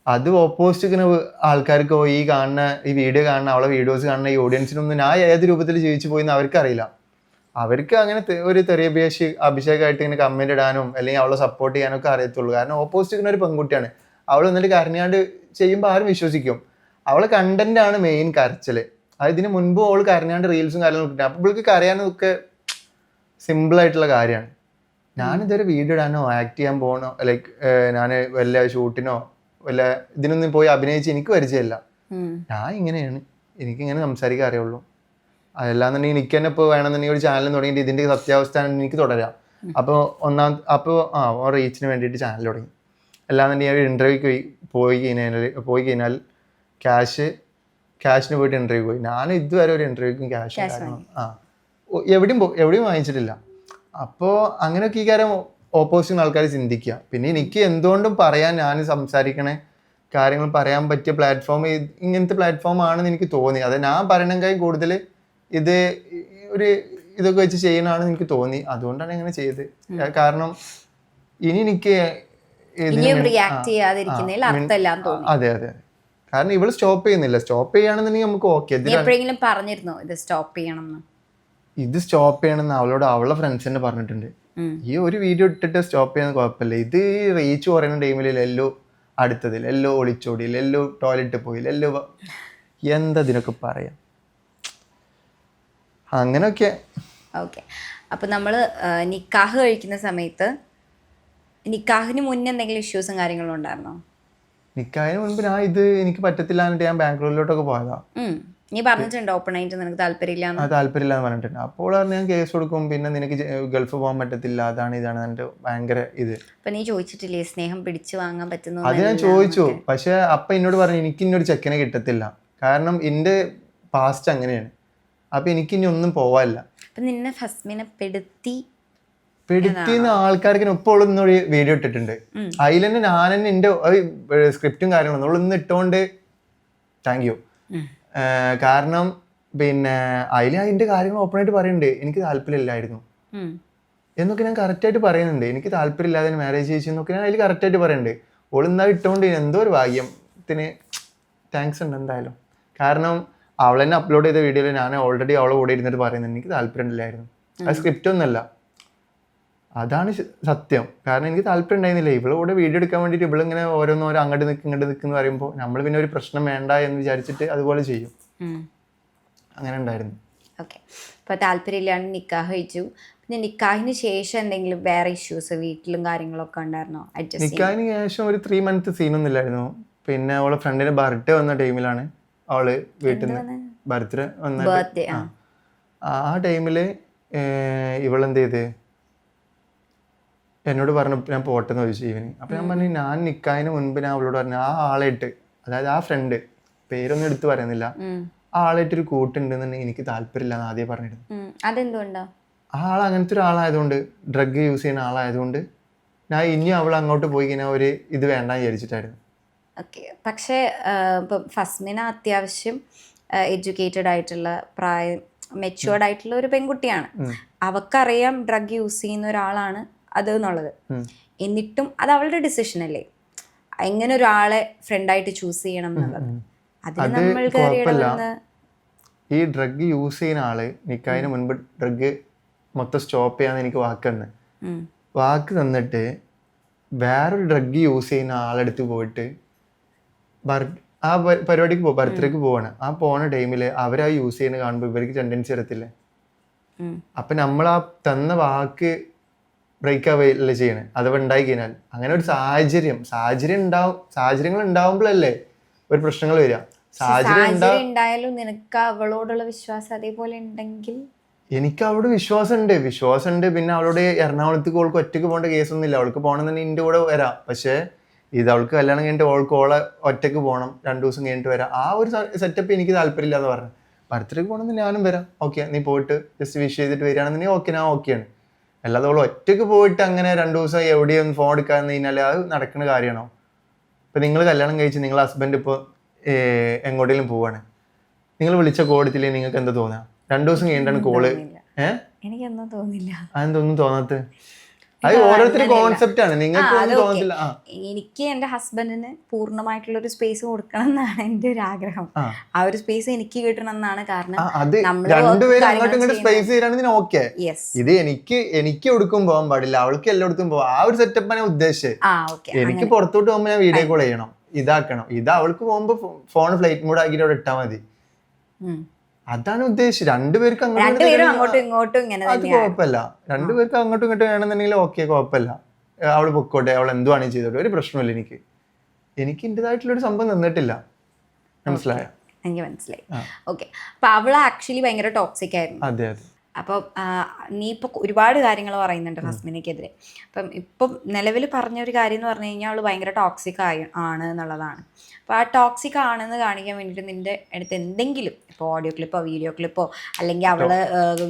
അത് ഓപ്പോസിറ്റ് ആൾക്കാർക്കോ ഈ വീഡിയോ കാണുന്ന അവളെ വീഡിയോസ് കാണുന്ന ഈ ഓഡിയൻസിനൊന്നും ഞാൻ ഏത് രൂപത്തിൽ ജീവിച്ചു പോയെന്ന് അവർക്കറിയില്ല. അവർക്ക് അങ്ങനെ ഒരു അഭിഷേകമായിട്ട് ഇങ്ങനെ കമന്റ് ഇടാനും അല്ലെങ്കിൽ അവളെ സപ്പോർട്ട് ചെയ്യാനും ഒക്കെ അറിയത്തുള്ളൂ. കാരണം ഓപ്പോസിറ്റ് ഒരു പെൺകുട്ടിയാണ്. അവൾ എന്നിട്ട് കരഞ്ഞാണ്ട് ചെയ്യുമ്പോൾ ആരും വിശ്വസിക്കും? അവളെ കണ്ടന്റ് ആണ് മെയിൻ കരച്ചില്. അത് ഇതിന് മുൻപ് അവൾ കരഞ്ഞാണ്ട് റീൽസും കാര്യങ്ങളും കിട്ടും. അപ്പോൾ ഇവൾക്ക് കരയാനൊക്കെ സിമ്പിൾ ആയിട്ടുള്ള കാര്യമാണ്. ഞാനിതൊരു വീഡിയോ ഇടാനോ ആക്ട് ചെയ്യാൻ പോകണോ ലൈക്ക് ഞാൻ വല്ല ഷൂട്ടിനോ വല്ല ഇതിനൊന്നും പോയി അഭിനയിച്ച് എനിക്ക് പരിചയമില്ല. ഞാൻ ഇങ്ങനെയാണ്, എനിക്കിങ്ങനെ സംസാരിക്കാൻ അറിയുള്ളൂ. അതല്ലാന്നുണ്ടെങ്കിൽ എനിക്ക് തന്നെ ഇപ്പോൾ വേണമെന്നുണ്ടെങ്കിൽ ഒരു ചാനൽ തുടങ്ങിയിട്ട് ഇതിൻ്റെ സത്യാവസ്ഥ എനിക്ക് തുടരാം. അപ്പോൾ ഓൻ റീച്ചിന് വേണ്ടിയിട്ട് ചാനൽ തുടങ്ങി. അല്ലാന്നുണ്ടെങ്കിൽ ഒരു ഇൻ്റർവ്യൂക്ക് പോയി കഴിഞ്ഞാൽ ക്യാഷിന് പോയിട്ട് ഇൻ്റർവ്യൂ പോയി. ഞാൻ ഇതുവരെ ഒരു ഇൻ്റർവ്യൂക്കും ക്യാഷ് എവിടെയും വാങ്ങിച്ചിട്ടില്ല. അപ്പോൾ അങ്ങനെയൊക്കെ ഈ കാര്യം ഓപ്പോസിറ്റ് ആൾക്കാർ ചിന്തിക്കുക. പിന്നെ എനിക്ക് എന്തുകൊണ്ടും പറയാൻ, ഞാൻ സംസാരിക്കണേ കാര്യങ്ങൾ പറയാൻ പറ്റിയ പ്ലാറ്റ്ഫോം ഇങ്ങനത്തെ പ്ലാറ്റ്ഫോം ആണെന്ന് എനിക്ക് തോന്നി. അത് ഞാൻ പറയണേക്കാൾ കൂടുതൽ ഇതൊക്കെ വെച്ച് ചെയ്യണമെന്ന് എനിക്ക് തോന്നി. അതുകൊണ്ടാണ് ഇങ്ങനെ ചെയ്തത്. കാരണം ഇനി എനിക്ക് അതെ അതെ, കാരണം ഇവള് സ്റ്റോപ്പ് ചെയ്യുന്നില്ല. സ്റ്റോപ്പ് ചെയ്യുകയാണെന്നുണ്ടെങ്കിൽ നമുക്ക് ഓക്കെ. ഇത് സ്റ്റോപ്പ് ചെയ്യണമെന്ന് അവളുടെ ഫ്രണ്ട്സിനെ പറഞ്ഞിട്ടുണ്ട്. ഈ ഒരു വീഡിയോ ഇട്ടിട്ട് സ്റ്റോപ്പ് ചെയ്യുന്ന കുഴപ്പമില്ല. ഇത് റീച്ച് പറയുന്ന ടൈമിൽ എല്ലോ അടുത്തതിൽ എല്ലോ ഒളിച്ചോടി, എല്ലോ ടോയ്ലറ്റിൽ പോയി, എല്ലോ എന്താ ഇതിനൊക്കെ പറയാം. അങ്ങനെയൊക്കെ. ഓക്കെ, അപ്പൊ നമ്മള് നിക്കാഹ് കഴിക്കുന്ന സമയത്ത് നിക്കാഹിന് മുന്നേ എന്തെങ്കിലും ഇഷ്യൂസും കാര്യങ്ങളും ഉണ്ടായിരുന്നോ? നിക്കാഹിന് മുൻപ് എനിക്ക് പറ്റത്തില്ല എന്നിട്ട് ഞാൻ ബാംഗ്ലൂരിലോട്ടൊക്കെ പോയതാ. നീ പറഞ്ഞിട്ടുണ്ട് ഓപ്പൺ ആയിട്ട് നിനക്ക് താല്പര്യമില്ലാന്ന് പറഞ്ഞിട്ടുണ്ട്. അപ്പോൾ ഞാൻ കേസ് കൊടുക്കും, പിന്നെ നിനക്ക് ഗൾഫ് പോകാൻ പറ്റത്തില്ല, അതാണ് ഇതാണ് എന്നിട്ട് ഭയങ്കര ഇത്. അപ്പൊ നീ ചോദിച്ചിട്ടില്ലേ സ്നേഹം പിടിച്ചു വാങ്ങാൻ പറ്റുന്നു? അത് ഞാൻ ചോദിച്ചു. പക്ഷെ അപ്പൊ എന്നോട് പറഞ്ഞു എനിക്ക് ഇന്നൊരു ചെക്കനെ കിട്ടത്തില്ല, കാരണം എന്റെ പാസ്റ്റ് അങ്ങനെയാണ്. അപ്പൊ എനിക്ക് ഇനി ഒന്നും പോവാനില്ല. അപ്പൊ നിന്നെ ഫസ്മിനെ പെടുത്തിന്ന് ആൾക്കാർക്ക് ഇപ്പോൾ ഇന്നൊരു വീഡിയോ ഇട്ടിട്ടുണ്ട്. അതിൽ തന്നെ ഞാൻ തന്നെ എന്റെ സ്ക്രിപ്റ്റും കാര്യങ്ങളും നമ്മളൊന്നും ഇട്ടോണ്ട് താങ്ക് യു. കാരണം പിന്നെ അതിന്റെ കാര്യങ്ങൾ ഓപ്പൺ ആയിട്ട് പറയുന്നുണ്ട്. എനിക്ക് താല്പര്യമില്ലായിരുന്നു എന്നൊക്കെ ഞാൻ കറക്റ്റായിട്ട് പറയുന്നുണ്ട്. എനിക്ക് താല്പര്യമില്ലാതെ മാരേജ് ചെയ്യിച്ചു എന്നൊക്കെ ഞാൻ അതിൽ കറക്റ്റായിട്ട് പറയുന്നുണ്ട്. ഓളിന്നാ ഇട്ടോണ്ട് എന്തോ ഒരു ഭാഗ്യത്തിന് താങ്ക്സ് ഉണ്ട് എന്തായാലും. കാരണം അവൾ തന്നെ അപ്ലോഡ് ചെയ്ത വീഡിയോയിൽ ഞാൻ ഓൾറെഡി അവളെ കൂടെ ഇരുന്നിട്ട് പറയുന്നുണ്ട് എനിക്ക് താല്പര്യമില്ലായിരുന്നു. അത് സ്ക്രിപ്റ്റ് ഒന്നല്ല, അതാണ് സത്യം. കാരണം എനിക്ക് താല്പര്യം ഉണ്ടായിരുന്നില്ല. ഇവളോട് വീഡിയോ എടുക്കാൻ വേണ്ടിയിട്ട് ഇവളിങ്ങനെ ഓരോന്നോരോ അങ്ങോട്ട് നിൽക്കുന്ന പറയുമ്പോൾ നമ്മൾ പിന്നെ ഒരു പ്രശ്നം വേണ്ട എന്ന് വിചാരിച്ചിട്ട് അതുപോലെ ചെയ്യും. അങ്ങനെ ഉണ്ടായിരുന്നു. ഓക്കെ, അപ്പോൾ താല്പര്യമില്ലാണ്ട് നിക്കാഹ് കഴിച്ചു. പിന്നെ നിക്കാഹിന് ശേഷം എന്തെങ്കിലും വേറെ ഇഷ്യൂസ് വീട്ടിലും കാര്യങ്ങളൊക്കെ ഉണ്ടായിരുന്നോ? നിക്കാഹിന് ശേഷം ഒരു 3 month സീനൊന്നും ഇല്ലായിരുന്നു. പിന്നെ അവളെ ഫ്രണ്ടിന് ബർത്ത്ഡേ വന്ന ടൈമിലാണ് അവള് വീട്ടിൽ നിന്ന് ബർത്ത്ഡേ വന്ന ആ ടൈമില് ഇവളെന്ത് ചെയ്ത് എന്നോട് പറഞ്ഞു ഞാൻ പോട്ടെന്ന് ചോദിച്ചു ഈവനിങ്. അപ്പൊ ഞാൻ പറഞ്ഞു ഞാൻ നിക്കാഹിന് മുൻപ് ഞാൻ അവളോട് പറഞ്ഞു ആ ആളായിട്ട്, അതായത് ആ ഫ്രണ്ട്, പേരൊന്നും എടുത്ത് പറയുന്നില്ല, ആ ആളായിട്ടൊരു കൂട്ടുണ്ടെന്നുണ്ടെങ്കിൽ എനിക്ക് താല്പര്യമില്ല എന്ന് ആദ്യം പറഞ്ഞിരുന്നു. അതെന്തുകൊണ്ടാ? ആ ആൾ അങ്ങനത്തെ ഒരു ആളായതുകൊണ്ട്, ഡ്രഗ് യൂസ് ചെയ്യുന്ന ആളായതുകൊണ്ട് ഞാൻ ഇനി അവൾ അങ്ങോട്ട് പോയി കഴിഞ്ഞാൽ ഒരു ഇത് വേണ്ടാന്ന് വിചാരിച്ചിട്ടായിരുന്നു. ഓക്കെ, പക്ഷേ ഇപ്പം ഫസ്മിന അത്യാവശ്യം എഡ്യൂക്കേറ്റഡ് ആയിട്ടുള്ള മെച്യൂർഡ് ആയിട്ടുള്ള ഒരു പെൺകുട്ടിയാണ്. അവക്കറിയാം ഡ്രഗ് യൂസ് ചെയ്യുന്ന ഒരാളാണ് അത് എന്നുള്ളത്. എന്നിട്ടും അത് അവളുടെ ഡിസിഷൻ അല്ലേ, എങ്ങനെ ഒരാളെ ഫ്രണ്ടായിട്ട് ചൂസ് ചെയ്യണം എന്നുള്ളത്. അതിന് നമ്മൾ ഈ ഡ്രഗ് യൂസ് ചെയ്യുന്ന ആള് നിക്കാഹിന് മുൻപ് ഡ്രഗ് മൊത്തം സ്റ്റോപ്പ് ചെയ്യാന്ന് എനിക്ക് വാക്ക് തന്നിട്ട് വേറൊരു ഡ്രഗ് യൂസ് ചെയ്യുന്ന ആളെടുത്ത് പോയിട്ട് ആ പരിപാടിക്ക് ബർത്ത്ഡേക്ക് പോവാണ്. ആ പോണ ടൈമില് അവരാ യൂസ് ചെയ്യുന്ന കാണുമ്പോൾ ഇവർക്ക് ടെൻഡൻസി വരത്തില്ലേ? അപ്പൊ നമ്മൾ ആ തന്ന വാക്ക് ബ്രേക്ക് ആവുകയല്ലേ ചെയ്യണേ. അഥവാ ഉണ്ടായി കഴിഞ്ഞാൽ അങ്ങനെ ഒരു സാഹചര്യങ്ങൾ ഉണ്ടാവുമ്പോഴല്ലേ ഒരു പ്രശ്നങ്ങൾ വരിക. സാഹചര്യം ഉണ്ടായാലും നിനക്ക് അവളോടുള്ള വിശ്വാസം അതേപോലെ ഉണ്ടെങ്കിൽ എനിക്ക് അവളോട് വിശ്വാസമുണ്ട്. പിന്നെ അവളോട് എറണാകുളത്തേക്ക് അവൾക്ക് ഒറ്റയ്ക്ക് പോകേണ്ട കേസൊന്നും ഇല്ല. അവൾക്ക് പോകണമെന്നുണ്ടെങ്കിൽ എൻ്റെ കൂടെ വരാം. പക്ഷേ ഇത് അവൾക്ക് കല്യാണം കഴിഞ്ഞിട്ട് ഓളെ ഒറ്റയ്ക്ക് പോകണം, 2 ദിവസം കഴിഞ്ഞിട്ട് വരാം. ആ ഒരു സെറ്റപ്പ് എനിക്ക് താല്പര്യമില്ല എന്ന് പറഞ്ഞു. ബർത്ത്ഡേക്ക് പോകണമെന്ന് ഞാനും വരാം. ഓക്കെ, നീ പോയിട്ട് ജസ്റ്റ് വിഷ് ചെയ്തിട്ട് വരികയാണെന്നുണ്ടെങ്കിൽ ഓക്കെ, ഞാൻ ഓക്കെയാണ്. അല്ലാതെ അവൾ ഒറ്റയ്ക്ക് പോയിട്ട് അങ്ങനെ 2 ദിവസം എവിടെയൊന്നും ഫോൺ എടുക്കാന്ന് കഴിഞ്ഞാൽ അത് നടക്കുന്ന കാര്യമാണോ? ഇപ്പം നിങ്ങൾ കല്യാണം കഴിച്ച് നിങ്ങൾ ഹസ്ബൻഡ് ഇപ്പോൾ എങ്ങോട്ടെങ്കിലും പോവാണ്, നിങ്ങൾ വിളിച്ച കോളത്തില്ലേ നിങ്ങൾക്ക് എന്താ തോന്നുക? 2 ദിവസം കഴിഞ്ഞിട്ടാണ് കോള്. എനിക്കൊന്നും തോന്നില്ല. അതെന്തൊന്നും തോന്നാത്ത? അത് ഓരോരുത്തരുടെ കോൺസെപ്റ്റ് ആണ്. നിങ്ങൾക്ക് തോന്നത്തില്ല? എനിക്ക് എന്റെ ഹസ്ബൻഡിന് പൂർണ്ണമായിട്ടുള്ള ഒരു സ്പേസ് കൊടുക്കണം എന്നാണ് എന്റെ ഒരു ആഗ്രഹം. ആ ഒരു സ്പേസ് എനിക്ക് കിട്ടണം എന്നാണ്. കാരണം രണ്ടുപേരും അങ്ങോട്ടും ഇങ്ങോട്ടും സ്പേസ് തരാണെങ്കിൽ ഓക്കെ. ഇത് എനിക്ക് എവിടേക്കും പോകാൻ പാടില്ല, അവൾക്ക് എല്ലായിടത്തും പോകാം. ആ ഒരു സെറ്റപ്പാണ് ഉദ്ദേശിച്ചത്. എനിക്ക് പുറത്തോട്ട് പോകുമ്പോൾ ഞാൻ വീഡിയോ കോൾ ചെയ്യണം, ഇതാക്കണം. ഇത് അവൾക്ക് പോകുമ്പോ ഫോൺ ഫ്ലൈറ്റ് മോഡ് ആക്കിയിട്ട് അവിടെ ഇട്ടാൽ മതി. അതാണ് ഉദ്ദേശിച്ചത്. രണ്ടുപേർക്ക് അങ്ങോട്ടും ഇങ്ങോട്ടും അത് കുഴപ്പമില്ല. രണ്ടുപേർക്ക് അങ്ങോട്ടും ഇങ്ങോട്ടും വേണമെന്നുണ്ടെങ്കിൽ ഓക്കെ, കുഴപ്പമില്ല. അവള് പൊക്കോട്ടെ, അവൾ എന്തുവാണ് ചെയ്തോട്ടെ, ഒരു പ്രശ്നമില്ല. എനിക്ക് എന്റേതായിട്ടുള്ളൊരു സംഭവം തന്നിട്ടില്ല. മനസ്സിലായോ? എനിക്ക് മനസ്സിലായി. ഓക്കെ, അപ്പൊ അവള് ആക്ച്വലി ഭയങ്കര ടോക്സിക് ആയിരുന്നു. അതെ അതെ. അപ്പോൾ നീ ഇപ്പോൾ ഒരുപാട് കാര്യങ്ങൾ പറയുന്നുണ്ട് ഫസ്മിനയ്ക്കെതിരെ. അപ്പം ഇപ്പം നിലവിൽ പറഞ്ഞൊരു കാര്യം എന്ന് പറഞ്ഞു കഴിഞ്ഞാൽ അവൾ ഭയങ്കര ടോക്സിക് ആണ് എന്നുള്ളതാണ്. അപ്പോൾ ആ ടോക്സിക് ആണെന്ന് കാണിക്കാൻ വേണ്ടിയിട്ട് നിൻ്റെ അടുത്ത് എന്തെങ്കിലും ഇപ്പോൾ ഓഡിയോ ക്ലിപ്പോ വീഡിയോ ക്ലിപ്പോ അല്ലെങ്കിൽ അവള്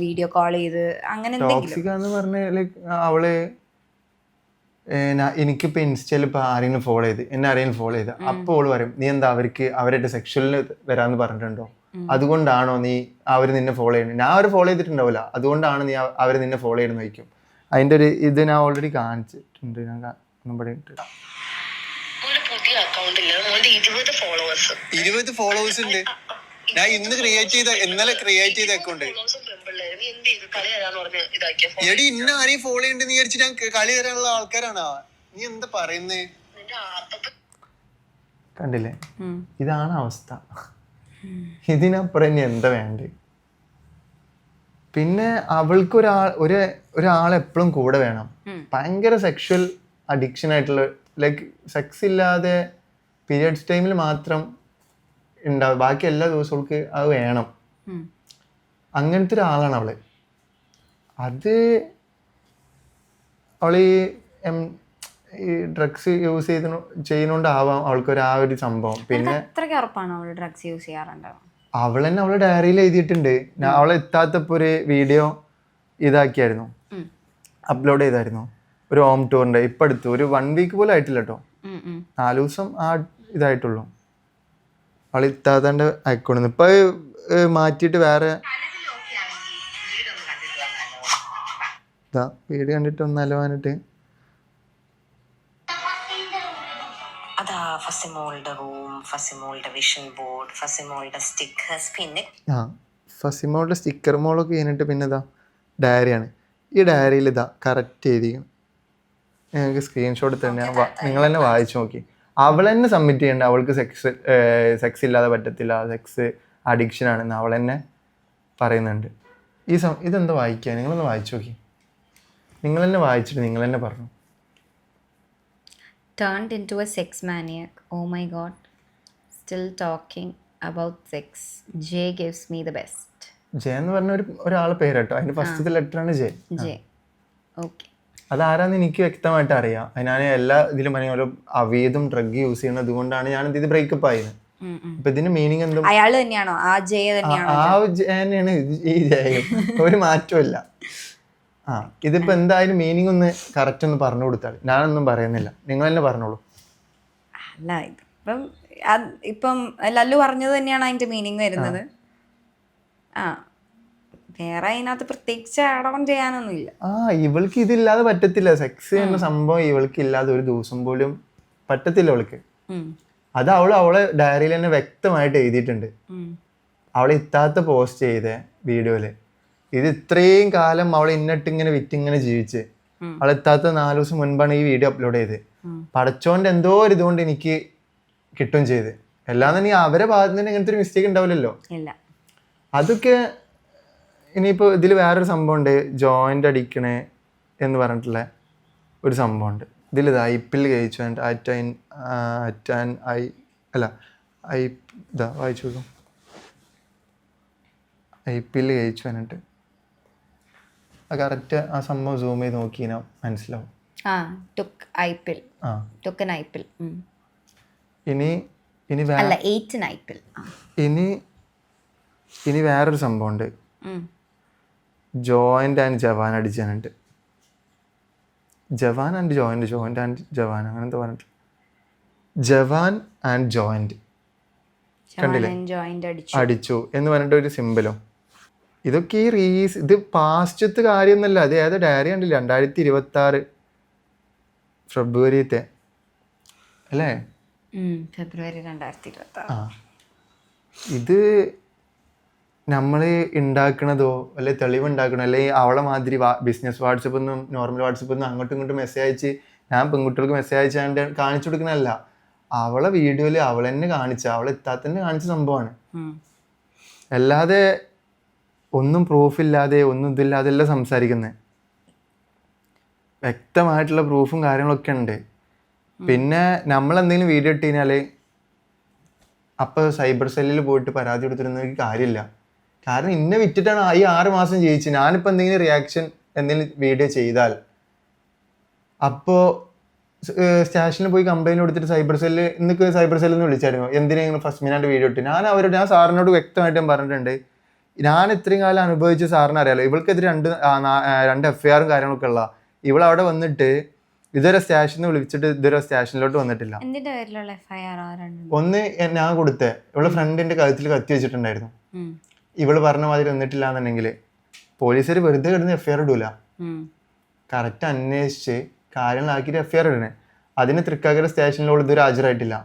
വീഡിയോ കോൾ ചെയ്ത് അങ്ങനെ എന്തെങ്കിലും ടോക്സിക് എന്ന് പറഞ്ഞാൽ അവള് എനിക്കിപ്പോൾ ഇൻസ്റ്റയിൽ ഇപ്പോൾ ആരെങ്കിലും ഫോളോ ചെയ്ത് എന്നെ ആരെങ്കിലും ഫോളോ ചെയ്ത് അപ്പോൾ അവള് പറയും നീ എന്താ അവരുടെ സെക്ഷലിന് വരാമെന്ന് പറഞ്ഞിട്ടുണ്ടോ, അതുകൊണ്ടാണോ നീ അവർ നിന്നെ ഫോളോ ചെയ്യുന്നത്, ഞാൻ അവർ ഫോളോ ചെയ്തിട്ടുണ്ടാവില്ല അതുകൊണ്ടാണ് നീ അവർ നിന്നെ ഫോളോ ചെയ്യണമെന്ന് ചോദിക്കും. അതിൻ്റെ ഒരു ഇത് ഞാൻ ഓൾറെഡി കാണിച്ചിട്ടുണ്ട്, ഞാൻ ഒന്നും പഠിച്ചിട്ട് 20 ഫോളോവേഴ്സ് ഉണ്ട്. ഞാൻ ഇന്നലെ ക്രിയേറ്റ് ചെയ്ത അക്കൗണ്ട് എടി ഇന്ന ആരെയും ഫോളോ ചെയ്യണ്ട നീ അടിച്ചിട്ട് ഞാൻ കളി തരാനുള്ള ആൾക്കാരാണോ നീ എന്താ പറയുന്നേ? കണ്ടില്ലേ, ഇതാണ് അവസ്ഥ. ഇതിനപ്പുറം ഇനി എന്താ വേണ്ടേ? പിന്നെ അവൾക്ക് ഒരാളെപ്പോഴും കൂടെ വേണം. ഭയങ്കര സെക്ഷൽ അഡിക്ഷൻ ആയിട്ടുള്ള, ലൈക്ക് സെക്സ് ഇല്ലാതെ പീരിയഡ്സ് ടൈമിൽ മാത്രം ഉണ്ടാവും, ബാക്കി എല്ലാ ദിവസവും അവൾക്ക് അത് വേണം. അങ്ങനത്തെ ഒരാളാണ് അവള്. അത് അവള് ഈ ഡ്രഗ്സ് യൂസ് ചെയ്യുന്നോണ്ടാവാം അവൾക്ക് ആ ഒരു സംഭവം. പിന്നെ ഡ്രഗ്സ് യൂസ് ചെയ്യാറുണ്ടാവും. അവൾ തന്നെ അവളെ ഡയറിയിൽ എഴുതിയിട്ടുണ്ട്. അവളെ എത്താത്തപ്പോ ഒരു വീഡിയോ ഇതാക്കിയായിരുന്നു, അപ്ലോഡ് ചെയ്തായിരുന്നു, ഒരു ഹോം ടൂറിന്റെ. ഇപ്പൊ അടുത്ത് ഒരു 1 വീക്ക് പോലും ആയിട്ടില്ല കേട്ടോ, 4 ദിവസം ആ ഇതായിട്ടുള്ളൂ. അവൾ ഇത്താത്തന്റെ അയക്കോണ്ട് ഇപ്പൊ മാറ്റിയിട്ട് വേറെ വീഡിയോ കണ്ടിട്ട് ഒന്നല്ലോ പറഞ്ഞിട്ട് ഫസിമോളുടെ റൂം, ഫസിമോളുടെ വിഷൻ ബോർഡ്, ഫസിമോളുടെ സ്റ്റിക്കേഴ്സ്, പിന്നെ ഫസിമോളുടെ സ്റ്റിക്കർ മോളൊക്കെ കഴിഞ്ഞിട്ട് പിന്നെ ഇതാ ഡയറിയാണ്. ഈ ഡയറിയിൽ ഇതാ കറക്റ്റ് എഴുതിക്കണം. ഞങ്ങൾക്ക് സ്ക്രീൻഷോട്ട് തന്നെ നിങ്ങൾ തന്നെ വായിച്ചു നോക്കി. അവൾ തന്നെ സബ്മിറ്റ് ചെയ്യണ്ട, അവൾക്ക് സെക്സ് ഇല്ലാതെ പറ്റത്തില്ല, സെക്സ് അഡിക്ഷൻ ആണെന്ന് അവൾ തന്നെ പറയുന്നുണ്ട്. ഇതെന്താ വായിക്കുക, നിങ്ങളൊന്ന് വായിച്ചു നോക്കി. നിങ്ങൾ തന്നെ വായിച്ചിട്ട് നിങ്ങൾ തന്നെ പറഞ്ഞു. Turned into a sex maniac. Oh my god. Still talking about sex. Jay gives me the best. J എന്ന് പറഞ്ഞ ഒരാളെ പേര് കേട്ടോ, അതിന്റെ ഫസ്റ്റത്തെ ലെറ്ററാണ് ജെ. ഓക്കെ, അതാരാന്ന് എനിക്ക് വ്യക്തമായിട്ട് അറിയാം. ഞാൻ എല്ലാ ഇതിലും പറഞ്ഞ പോലെ അവീതും ഡ്രഗ് യൂസ് ചെയ്യുന്നത്, അതുകൊണ്ടാണ് ഞാൻ ഇത് ബ്രേക്കപ്പ് ആയത്. അപ്പൊ ഇതിന്റെ മീനിങ് എന്തോ അയാൾ തന്നെയാണോ, ആ ജെ തന്നെയാണോ? ആ ജെ തന്നെയാണ് ഈ ജയം, ഒരു മാറ്റമില്ല. ഇതിപ്പോ എന്തായാലും മീനിങ് ഒന്ന് കറക്റ്റ് ഒന്ന് പറഞ്ഞു കൊടുത്താൽ. ഞാനൊന്നും പറയുന്നില്ല, നിങ്ങൾ തന്നെ പറഞ്ഞോളൂ. അല്ല ഇപ്പം ലല്ലു പറഞ്ഞത് തന്നെയാണ് അതിന്റെ മീനിങ് വരുന്നത്. വേറെ അതിനകത്ത് പ്രത്യേകിച്ച് ആഡ് ഓൺ ചെയ്യാനൊന്നുമില്ല. ഇവൾക്ക് ഇതില്ലാതെ പറ്റത്തില്ല. സെക്സ് എന്ന സംഭവം ഇവൾക്ക് ഇല്ലാതെ ഒരു ദിവസം പോലും പറ്റത്തില്ല അവൾക്ക്. അത് അവളെ ഡയറിയിൽ തന്നെ വ്യക്തമായിട്ട് എഴുതിയിട്ടുണ്ട്. അവളെ ഇത്താത്ത പോസ്റ്റ് ചെയ്ത വീഡിയോയില് ഇത് ഇത്രയും കാലം അവൾ ഇങ്ങനെ വിറ്റിങ്ങനെ ജീവിച്ച് അവളെത്താത്ത 4 ദിവസം മുൻപാണ് ഈ വീഡിയോ അപ്ലോഡ് ചെയ്ത്. പടച്ചോന്റെ എന്തോ ഒരു ഇതുകൊണ്ട് എനിക്ക് കിട്ടുകയും ചെയ്ത്. എല്ലാം തന്നെ അവരെ ഭാഗത്ത് നിന്ന് ഇങ്ങനത്തെ ഒരു മിസ്റ്റേക്ക് ഉണ്ടാവില്ലല്ലോ. അതൊക്കെ ഇനിയിപ്പോൾ ഇതിൽ വേറൊരു സംഭവം ഉണ്ട്, ജോയിന്റ് അടിക്കണേ എന്ന് പറഞ്ഞിട്ടുള്ള ഒരു സംഭവമുണ്ട്. ഇതിലിത് ഐപ്പിൽ കഴിച്ചു ഇതാ വായിച്ചു നോക്കും. ഐപ്പിൽ കഴിച്ചു എന്നിട്ട് കറക്റ്റ് ആ സംഭവം സൂം ചെയ്ത് നോക്കി മനസ്സിലാവും. ഇനി വേറൊരു സംഭവമുണ്ട്, ജോയിന്റ് ആൻഡ് ജവാൻ അടിച്ചാനുണ്ട്. Jawan and joint and Jawan അങ്ങനത്തെ പറഞ്ഞിട്ട് ജവാൻ ആൻഡ് ജോയിന്റ് കണ്ടില്ലേ, അടിച്ചു എന്ന് പറഞ്ഞിട്ട് ഒരു സിമ്പലോ. ഇതൊക്കെ ഇത് പാസ്റ്റത്തെ കാര്യമൊന്നുമല്ല. അത് ഏതോ ഡയറി കണ്ടില്ല, 2026 ഫെബ്രുവരിത്തെ അല്ലേ, ഫെബ്രുവരി 2026. ഇത് നമ്മൾ ഉണ്ടാക്കണതോ അല്ലെ തെളിവുണ്ടാക്കണോ അല്ലെങ്കിൽ അവളെ മാതിരി ബിസിനസ് വാട്സപ്പൊന്നും നോർമൽ വാട്സപ്പൊന്നും അങ്ങോട്ടും ഇങ്ങോട്ടും മെസ്സേജ് അയച്ച് ഞാൻ പെൺകുട്ടികൾക്ക് മെസ്സേജ് അയച്ചാണ്ട് കാണിച്ചു കൊടുക്കണല്ല. അവളെ വീഡിയോയിൽ അവൾ തന്നെ അവളെ എത്താത്തന്നെ കാണിച്ച സംഭവമാണ്. അല്ലാതെ ഒന്നും പ്രൂഫില്ലാതെ ഒന്നും ഇതില്ലാതെ അല്ല സംസാരിക്കുന്നത്. വ്യക്തമായിട്ടുള്ള പ്രൂഫും കാര്യങ്ങളൊക്കെ ഉണ്ട്. പിന്നെ നമ്മളെന്തെങ്കിലും വീഡിയോ ഇട്ട് കഴിഞ്ഞാൽ അപ്പോൾ സൈബർ സെല്ലിൽ പോയിട്ട് പരാതി കൊടുത്തിരുന്ന കാര്യമില്ല. കാരണം ഇന്നെ വിറ്റിട്ടാണ് ഈ 6 മാസം ജയിച്ചത്. ഞാനിപ്പോൾ എന്തെങ്കിലും റിയാക്ഷൻ എന്തെങ്കിലും വീഡിയോ ചെയ്താൽ അപ്പോൾ സ്റ്റേഷനിൽ പോയി കംപ്ലൈൻറ്റ് കൊടുത്തിട്ട് സൈബർ സെല്ല് നിന്ന് വിളിച്ചായിരുന്നു, എന്തിനാണ് ഫസ്റ്റ് മിനാൻ്റെ വീഡിയോ ഇട്ട്. ഞാൻ സാറിനോട് വ്യക്തമായിട്ടും പറഞ്ഞിട്ടുണ്ട്, ഞാൻ ഇത്രയും കാലം അനുഭവിച്ച സാറിന് അറിയാലോ, ഇവൾക്കെതിരെ 2 FIR കാര്യങ്ങളൊക്കെ ഉള്ള ഇവളവിടെ വന്നിട്ട് ഇതുവരെ സ്റ്റേഷനിൽ വിളിച്ചിട്ട് ഇതുവരെ സ്റ്റേഷനിലോട്ട് വന്നിട്ടില്ല. ഒന്ന് ഞാൻ കൊടുത്തേ, ഇവളെ ഫ്രണ്ടിന്റെ കഴുത്തിൽ കത്തി വെച്ചിട്ടുണ്ടായിരുന്നു. ഇവള് പറഞ്ഞ മാതിരി വന്നിട്ടില്ല എന്നുണ്ടെങ്കിൽ പോലീസുകാർ വെറുതെ കിടന്ന് FIR ഇടൂല, കറക്റ്റ് അന്വേഷിച്ച് കാര്യങ്ങളാക്കിയിട്ട് FIR ഇടണേ. അതിന് തൃക്കാക്കര സ്റ്റേഷനിലോട് ഇതുവരെ ഹാജരായിട്ടില്ല.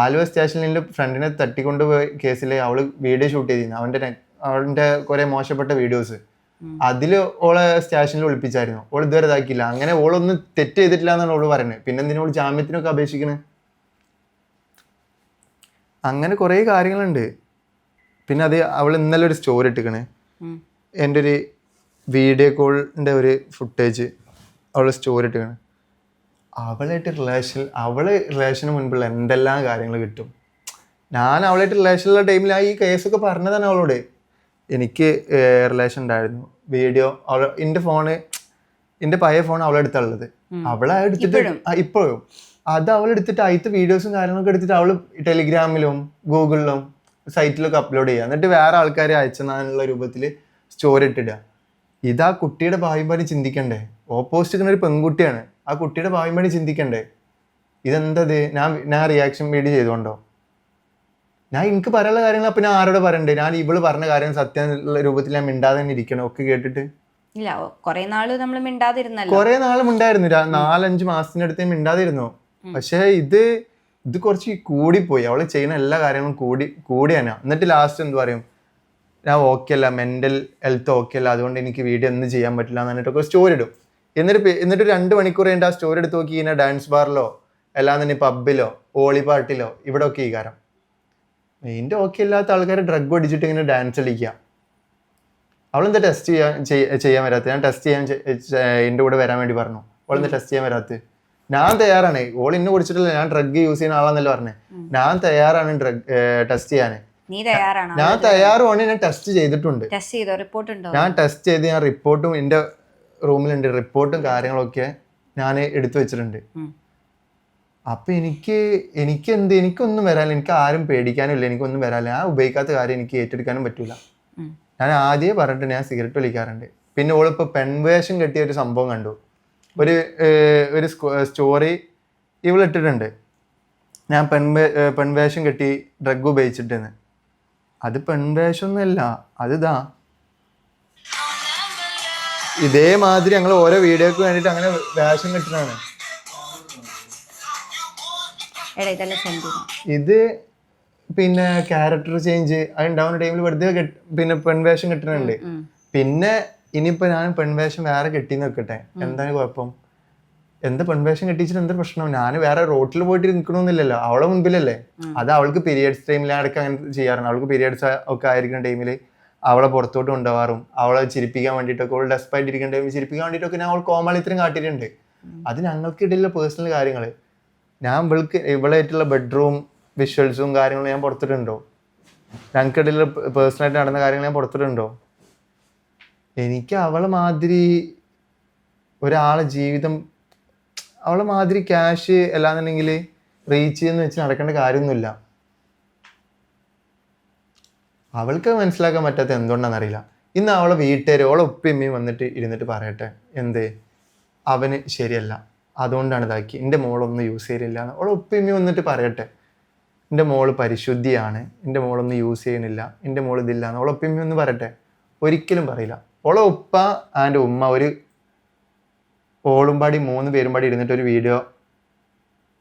ആലുവ സ്റ്റേഷനിൽ എൻ്റെ ഫ്രണ്ടിനെ തട്ടിക്കൊണ്ടുപോയ കേസിൽ അവള് വീഡിയോ ഷൂട്ട് ചെയ്തിരുന്നു, അവന്റെ കുറെ മോശപ്പെട്ട വീഡിയോസ്. അതില് ഓളെ സ്റ്റേഷനിൽ ഒളിപ്പിച്ചായിരുന്നു. ഓൾ ഇതുവരെ ഇതാക്കിയില്ല. അങ്ങനെ ഓളൊന്നും തെറ്റ് ചെയ്തിട്ടില്ല എന്നാണ് ഓള് പറയുന്നത്. പിന്നെ എന്തിനാ ഓള് ജാമ്യത്തിനൊക്കെ അപേക്ഷിക്കണേ? അങ്ങനെ കുറേ കാര്യങ്ങളുണ്ട്. പിന്നെ അത് അവൾ ഇന്നലെ ഒരു സ്റ്റോറി ഇട്ടിക്കണേ, എൻ്റെ ഒരു വീഡിയോ കോളിൻ്റെ ഒരു ഫുട്ടേജ് അവൾ സ്റ്റോറി ഇട്ടിക്കണേ. റിലേഷന് മുൻപുള്ള എന്തെല്ലാം കാര്യങ്ങൾ കിട്ടും. ഞാൻ അവളായിട്ട് റിലേഷനുള്ള ടൈമിൽ ഈ കേസൊക്കെ പറഞ്ഞതാണ് അവളോട്. എനിക്ക് റിലേഷൻ ഉണ്ടായിരുന്നു. വീഡിയോ എൻ്റെ പഴയ ഫോൺ അവളെടുത്തുള്ളത്, അവളെ എടുത്തിട്ട് ഇപ്പോഴും അത് അവളെടുത്തിട്ട് അതിലത്തെ വീഡിയോസും കാര്യങ്ങളൊക്കെ എടുത്തിട്ട് അവള് ടെലിഗ്രാമിലും ഗൂഗിളിലും സൈറ്റിലൊക്കെ അപ്ലോഡ് ചെയ്യുക. എന്നിട്ട് വേറെ ആൾക്കാരെ അയച്ചെന്നുള്ള രൂപത്തിൽ സ്റ്റോറി ഇട്ടിടുക. ഇതാ കുട്ടിയുടെ ഭാവിയും പണി ചിന്തിക്കണ്ടേ? ഓപ്പോസിറ്റ് ഒരു പെൺകുട്ടിയാണ്, ആ കുട്ടിയുടെ ഭാവിയും പണി ചിന്തിക്കണ്ടേ? ഇതെന്തത്? ഞാൻ റിയാക്ഷൻ വീഡിയോ ചെയ്തുകൊണ്ടോ? ഞാൻ എനിക്ക് പറയാനുള്ള കാര്യങ്ങൾ അപ്പം ഞാൻ ആരോട് പറയണ്ടേ? ഞാൻ ഇവള് പറഞ്ഞ കാര്യം സത്യം രൂപത്തിൽ ഞാൻ മിണ്ടാതെ തന്നെ ഇരിക്കണം ഒക്കെ കേട്ടിട്ട്. ഇല്ല, കുറെ നാള് നമ്മൾ മിണ്ടാതിരുന്നല്ലോ. കുറെ നാളും ഉണ്ടായിരുന്നു, 4-5 മാസത്തിനടുത്ത് മിണ്ടാതിരുന്നു. പക്ഷെ ഇത് കുറച്ച് കൂടിപ്പോയി. അവള് ചെയ്യുന്ന എല്ലാ കാര്യങ്ങളും കൂടിയാണ്. എന്നിട്ട് ലാസ്റ്റ് എന്ത് പറയും, ഞാൻ ഓക്കെ അല്ല, മെന്റൽ ഹെൽത്ത് ഓക്കെ അല്ല, അതുകൊണ്ട് എനിക്ക് വീഡിയോ ഒന്നും ചെയ്യാൻ പറ്റില്ല എന്നിട്ടൊക്കെ സ്റ്റോറി ഇടും. എന്നിട്ട് 2 മണിക്കൂർ കഴിഞ്ഞിട്ട് ആ സ്റ്റോറി എടുത്ത് നോക്കി ഇങ്ങനെ ഡാൻസ് ബാറിലോ അല്ലാതെ തന്നെ പബ്ബിലോ ഓളി പാർട്ടിലോ ഇവിടെ ഒക്കെ ഈ കാരം മെയിൻ്റെ ഓക്കെ ഇല്ലാത്ത ആൾക്കാർ ഡ്രഗ് അടിച്ചിട്ട് ഇങ്ങനെ ഡാൻസ് കളിക്കുക. അവളെന്താ ടെസ്റ്റ് ചെയ്യാൻ വരാത്ത? ഞാൻ ടെസ്റ്റ് ചെയ്യാൻ എൻ്റെ കൂടെ വരാൻ വേണ്ടി പറഞ്ഞു. അവളെന്താ ടെസ്റ്റ് ചെയ്യാൻ വരാത്ത? ഞാൻ തയ്യാറാണ്. ഓൾ ഇന്നെ കുടിച്ചിട്ടില്ല, ഞാൻ ഡ്രഗ് യൂസ് ചെയ്യുന്ന ആളാന്നല്ലേ പറഞ്ഞേ. ഞാൻ തയ്യാറാണ് ടെസ്റ്റ് ചെയ്യാന്. ഞാൻ തയ്യാറുമാണ്. ഞാൻ ടെസ്റ്റ് ചെയ്തിട്ടുണ്ട്. ഞാൻ ടെസ്റ്റ് ചെയ്ത് ഞാൻ റിപ്പോർട്ടും എൻ്റെ റൂമിലുണ്ട്, റിപ്പോർട്ടും കാര്യങ്ങളൊക്കെ ഞാൻ എടുത്തു വെച്ചിട്ടുണ്ട്. അപ്പൊ എനിക്കൊന്നും വരാനില്ല, എനിക്ക് ആരും പേടിക്കാനില്ല, എനിക്കൊന്നും വരാനില്ല. ഞാൻ ഉപയോഗിക്കാത്ത കാര്യം എനിക്ക് ഏറ്റെടുക്കാനും പറ്റൂല. ഞാൻ ആദ്യമേ പറഞ്ഞിട്ട് ഞാൻ സിഗരറ്റ് വലിക്കാറുണ്ട്. പിന്നെ ഓളിപ്പോ പെൺവേഷം കെട്ടിയ ഒരു സംഭവം കണ്ടു, ഒരു സ്റ്റോറി ഇവളിട്ടിട്ടുണ്ട്, ഞാൻ പെൺവേഷം കെട്ടി ഡ്രഗ് ഉപയോഗിച്ചിട്ടെന്ന്. അത് പെൺവേഷമൊന്നുമല്ല, അതിതാ ഇതേമാതിരി ഞങ്ങൾ ഓരോ വീഡിയോക്ക് വേണ്ടിയിട്ട് അങ്ങനെ വേഷം കെട്ടുന്നതാണ്. ഇത് പിന്നെ ക്യാരക്ടർ ചേഞ്ച് അതുണ്ടാവുന്ന ടൈമിൽ വെറുതെ പിന്നെ പെൺവേഷം കെട്ടുന്നുണ്ട്. പിന്നെ ഇനിയിപ്പോ ഞാൻ പെൺവേഷം വേറെ കെട്ടിന്ന് വെക്കട്ടെ, എന്താണ് കുഴപ്പം? എന്താ പെൺവേഷം കെട്ടിച്ചിട്ട് എന്താ പ്രശ്നം? ഞാൻ വേറെ റോട്ടിൽ പോയിട്ട് നിൽക്കണമെന്നില്ലല്ലോ, അവളെ മുൻപിലല്ലേ. അത് അവൾക്ക് പീരിയഡ്സ് ടൈമിലടക്കം അങ്ങനെ ചെയ്യാറുണ്ട്. അവൾക്ക് പീരിയഡ്സ് ഒക്കെ ആയിരിക്കുന്ന ടൈമിൽ അവളെ പുറത്തോട്ട് കൊണ്ടുപോകാറും അവളെ ചിരിപ്പിക്കാൻ വേണ്ടിയിട്ടൊക്കെ, അവൾ ഡെസ്പായിട്ട് ഇരിക്കുന്ന ടൈമിൽ ചിരിപ്പിക്കാൻ വേണ്ടിയിട്ടൊക്കെ ഞാൻ അവൾ കോമാളിത്തരം കാട്ടിയിട്ടുണ്ട്. അത് ഞങ്ങൾക്കിടയിലുള്ള പേഴ്സണൽ കാര്യങ്ങൾ. ഞാൻ ഇവളായിട്ടുള്ള ബെഡ്റൂം വിഷ്വൽസും കാര്യങ്ങളും ഞാൻ പുറത്തിട്ടുണ്ടോ? ഞങ്ങൾക്കിടയിലുള്ള പേഴ്സണലായിട്ട് നടന്ന കാര്യങ്ങൾ ഞാൻ പുറത്തിട്ടുണ്ടോ? എനിക്ക് അവളെ മാതിരി ഒരാളെ ജീവിതം, അവളെ മാതിരി ക്യാഷ് അല്ലാന്നുണ്ടെങ്കിൽ റീച്ച് ചെയ്യുന്ന വെച്ച് നടക്കേണ്ട കാര്യമൊന്നുമില്ല. അവൾക്ക് മനസ്സിലാക്കാൻ പറ്റാത്ത എന്തുകൊണ്ടാണെന്നറിയില്ല. ഇന്ന് അവളെ വീട്ടുകാർ, അവളെ ഉപ്പയമ്മയും വന്നിട്ട് ഇരുന്നിട്ട് പറയട്ടെ, എന്ത് അവന് ശരിയല്ല, അതുകൊണ്ടാണ് ഇതാക്കി, എൻ്റെ മോളൊന്നും യൂസ് ചെയ്യലില്ല എന്ന് അവളെ ഉപ്പയമ്മയും വന്നിട്ട് പറയട്ടെ. എൻ്റെ മോള് പരിശുദ്ധിയാണ്, എൻ്റെ മോളൊന്നും യൂസ് ചെയ്യുന്നില്ല, എൻ്റെ മോൾ ഇതില്ല എന്ന് അവളെ ഉപ്പയമ്മയും ഒന്ന് പറയട്ടെ. ഒരിക്കലും പറയില്ല. അവളെ ഉപ്പ ആൻഡ് ഉമ്മ ഓളും പാടി 3 പേരും പാടി ഇരുന്നിട്ട് ഒരു വീഡിയോ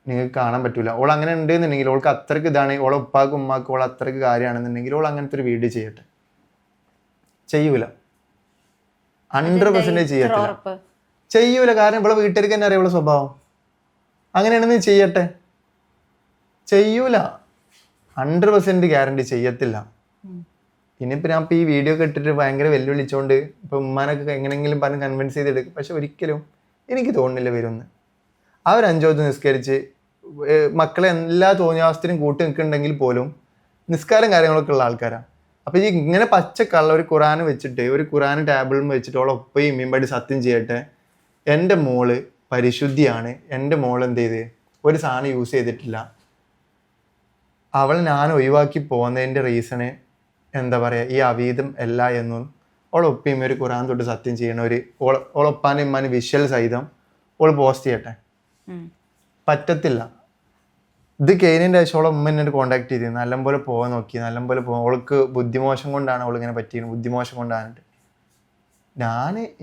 നിങ്ങൾക്ക് കാണാൻ പറ്റൂല. ഓൾ അങ്ങനെ ഉണ്ടെന്നുണ്ടെങ്കിൽ, ഓൾക്ക് അത്രയ്ക്ക് ഇതാണ്, ഓളെ ഉപ്പാക്കും ഉമ്മാക്കും ഓൾ അത്രയ്ക്ക് കാര്യമാണെന്നുണ്ടെങ്കിൽ ഓൾ അങ്ങനത്തെ ഒരു വീഡിയോ ചെയ്യട്ടെ. ചെയ്യൂല, 100% ചെയ്യൂല. കാരണം ഇവിടെ വീട്ടുകാർക്ക് തന്നെ അറിയാം ഇവളെ സ്വഭാവം. അങ്ങനെയാണെന്ന് ചെയ്യട്ടെ, ചെയ്യൂല, 100% ഗ്യാരണ്ടി ചെയ്യത്തില്ല. ഇനിയിപ്പോൾ ഞാൻ ഇപ്പോൾ ഈ വീഡിയോ ഒക്കെ ഇട്ടിട്ട് ഭയങ്കര വെല്ലുവിളിച്ചോണ്ട് ഇപ്പം ഉമ്മാനൊക്കെ എങ്ങനെയെങ്കിലും പറഞ്ഞ് കൺവിൻസ് ചെയ്തെടുക്കും. പക്ഷെ ഒരിക്കലും എനിക്ക് തോന്നുന്നില്ല വരുമെന്ന്. അവർ 5 വക്ത് നിസ്കരിച്ച് മക്കളെ എല്ലാ തോന്നിയാവസ്ഥയിലും കൂട്ടി നിൽക്കുന്നുണ്ടെങ്കിൽ പോലും നിസ്കാരം കാര്യങ്ങളൊക്കെ ഉള്ള ആൾക്കാരാണ്. അപ്പൊ ഈ ഇങ്ങനെ പച്ചക്കള്ള ഒരു ഖുറാൻ വെച്ചിട്ട് ഒരു ഖുറാൻ ടേബിളിൽ വെച്ചിട്ട് ഓളെ ഉപ്പയും ഇമ്മയും സത്യം ചെയ്യട്ടെ, എൻ്റെ മോള് പരിശുദ്ധിയാണ്, എൻ്റെ മോൾ എന്ത് ചെയ്ത് ഒരു സാധനം യൂസ് ചെയ്തിട്ടില്ല, അവൾ ഞാൻ ഒഴിവാക്കി പോകുന്നതിൻ്റെ റീസണ് എന്താ പറയുക ഈ അവീതം അല്ല എന്നും ഓളെ ഉപ്പയും ഒരു ഖുറാൻ തൊട്ട് സത്യം ചെയ്യണ ഒരു ഓളൊപ്പാനും ഇമ്മാനും വിഷ്വൽ സഹിതം ഓൾ പോസ്റ്റ് ചെയ്യട്ടെ. പറ്റത്തില്ല. ഇത് കഴിഞ്ഞതിൻ്റെ ശേഷം ഓളെ ഉമ്മ എന്നോട് കോൺടാക്ട് ചെയ്തു, നല്ലപോലെ പോകാൻ നോക്കി, നല്ലപോലെ പോകാൻ, ഓൾക്ക് ബുദ്ധിമോശം കൊണ്ടാണ് ഓളിങ്ങനെ പറ്റിയത്, ബുദ്ധിമോശം കൊണ്ടാണ്.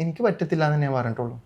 എനിക്ക് പറ്റത്തില്ല എന്ന് ഞാൻ പറഞ്ഞിട്ടുള്ളൂ.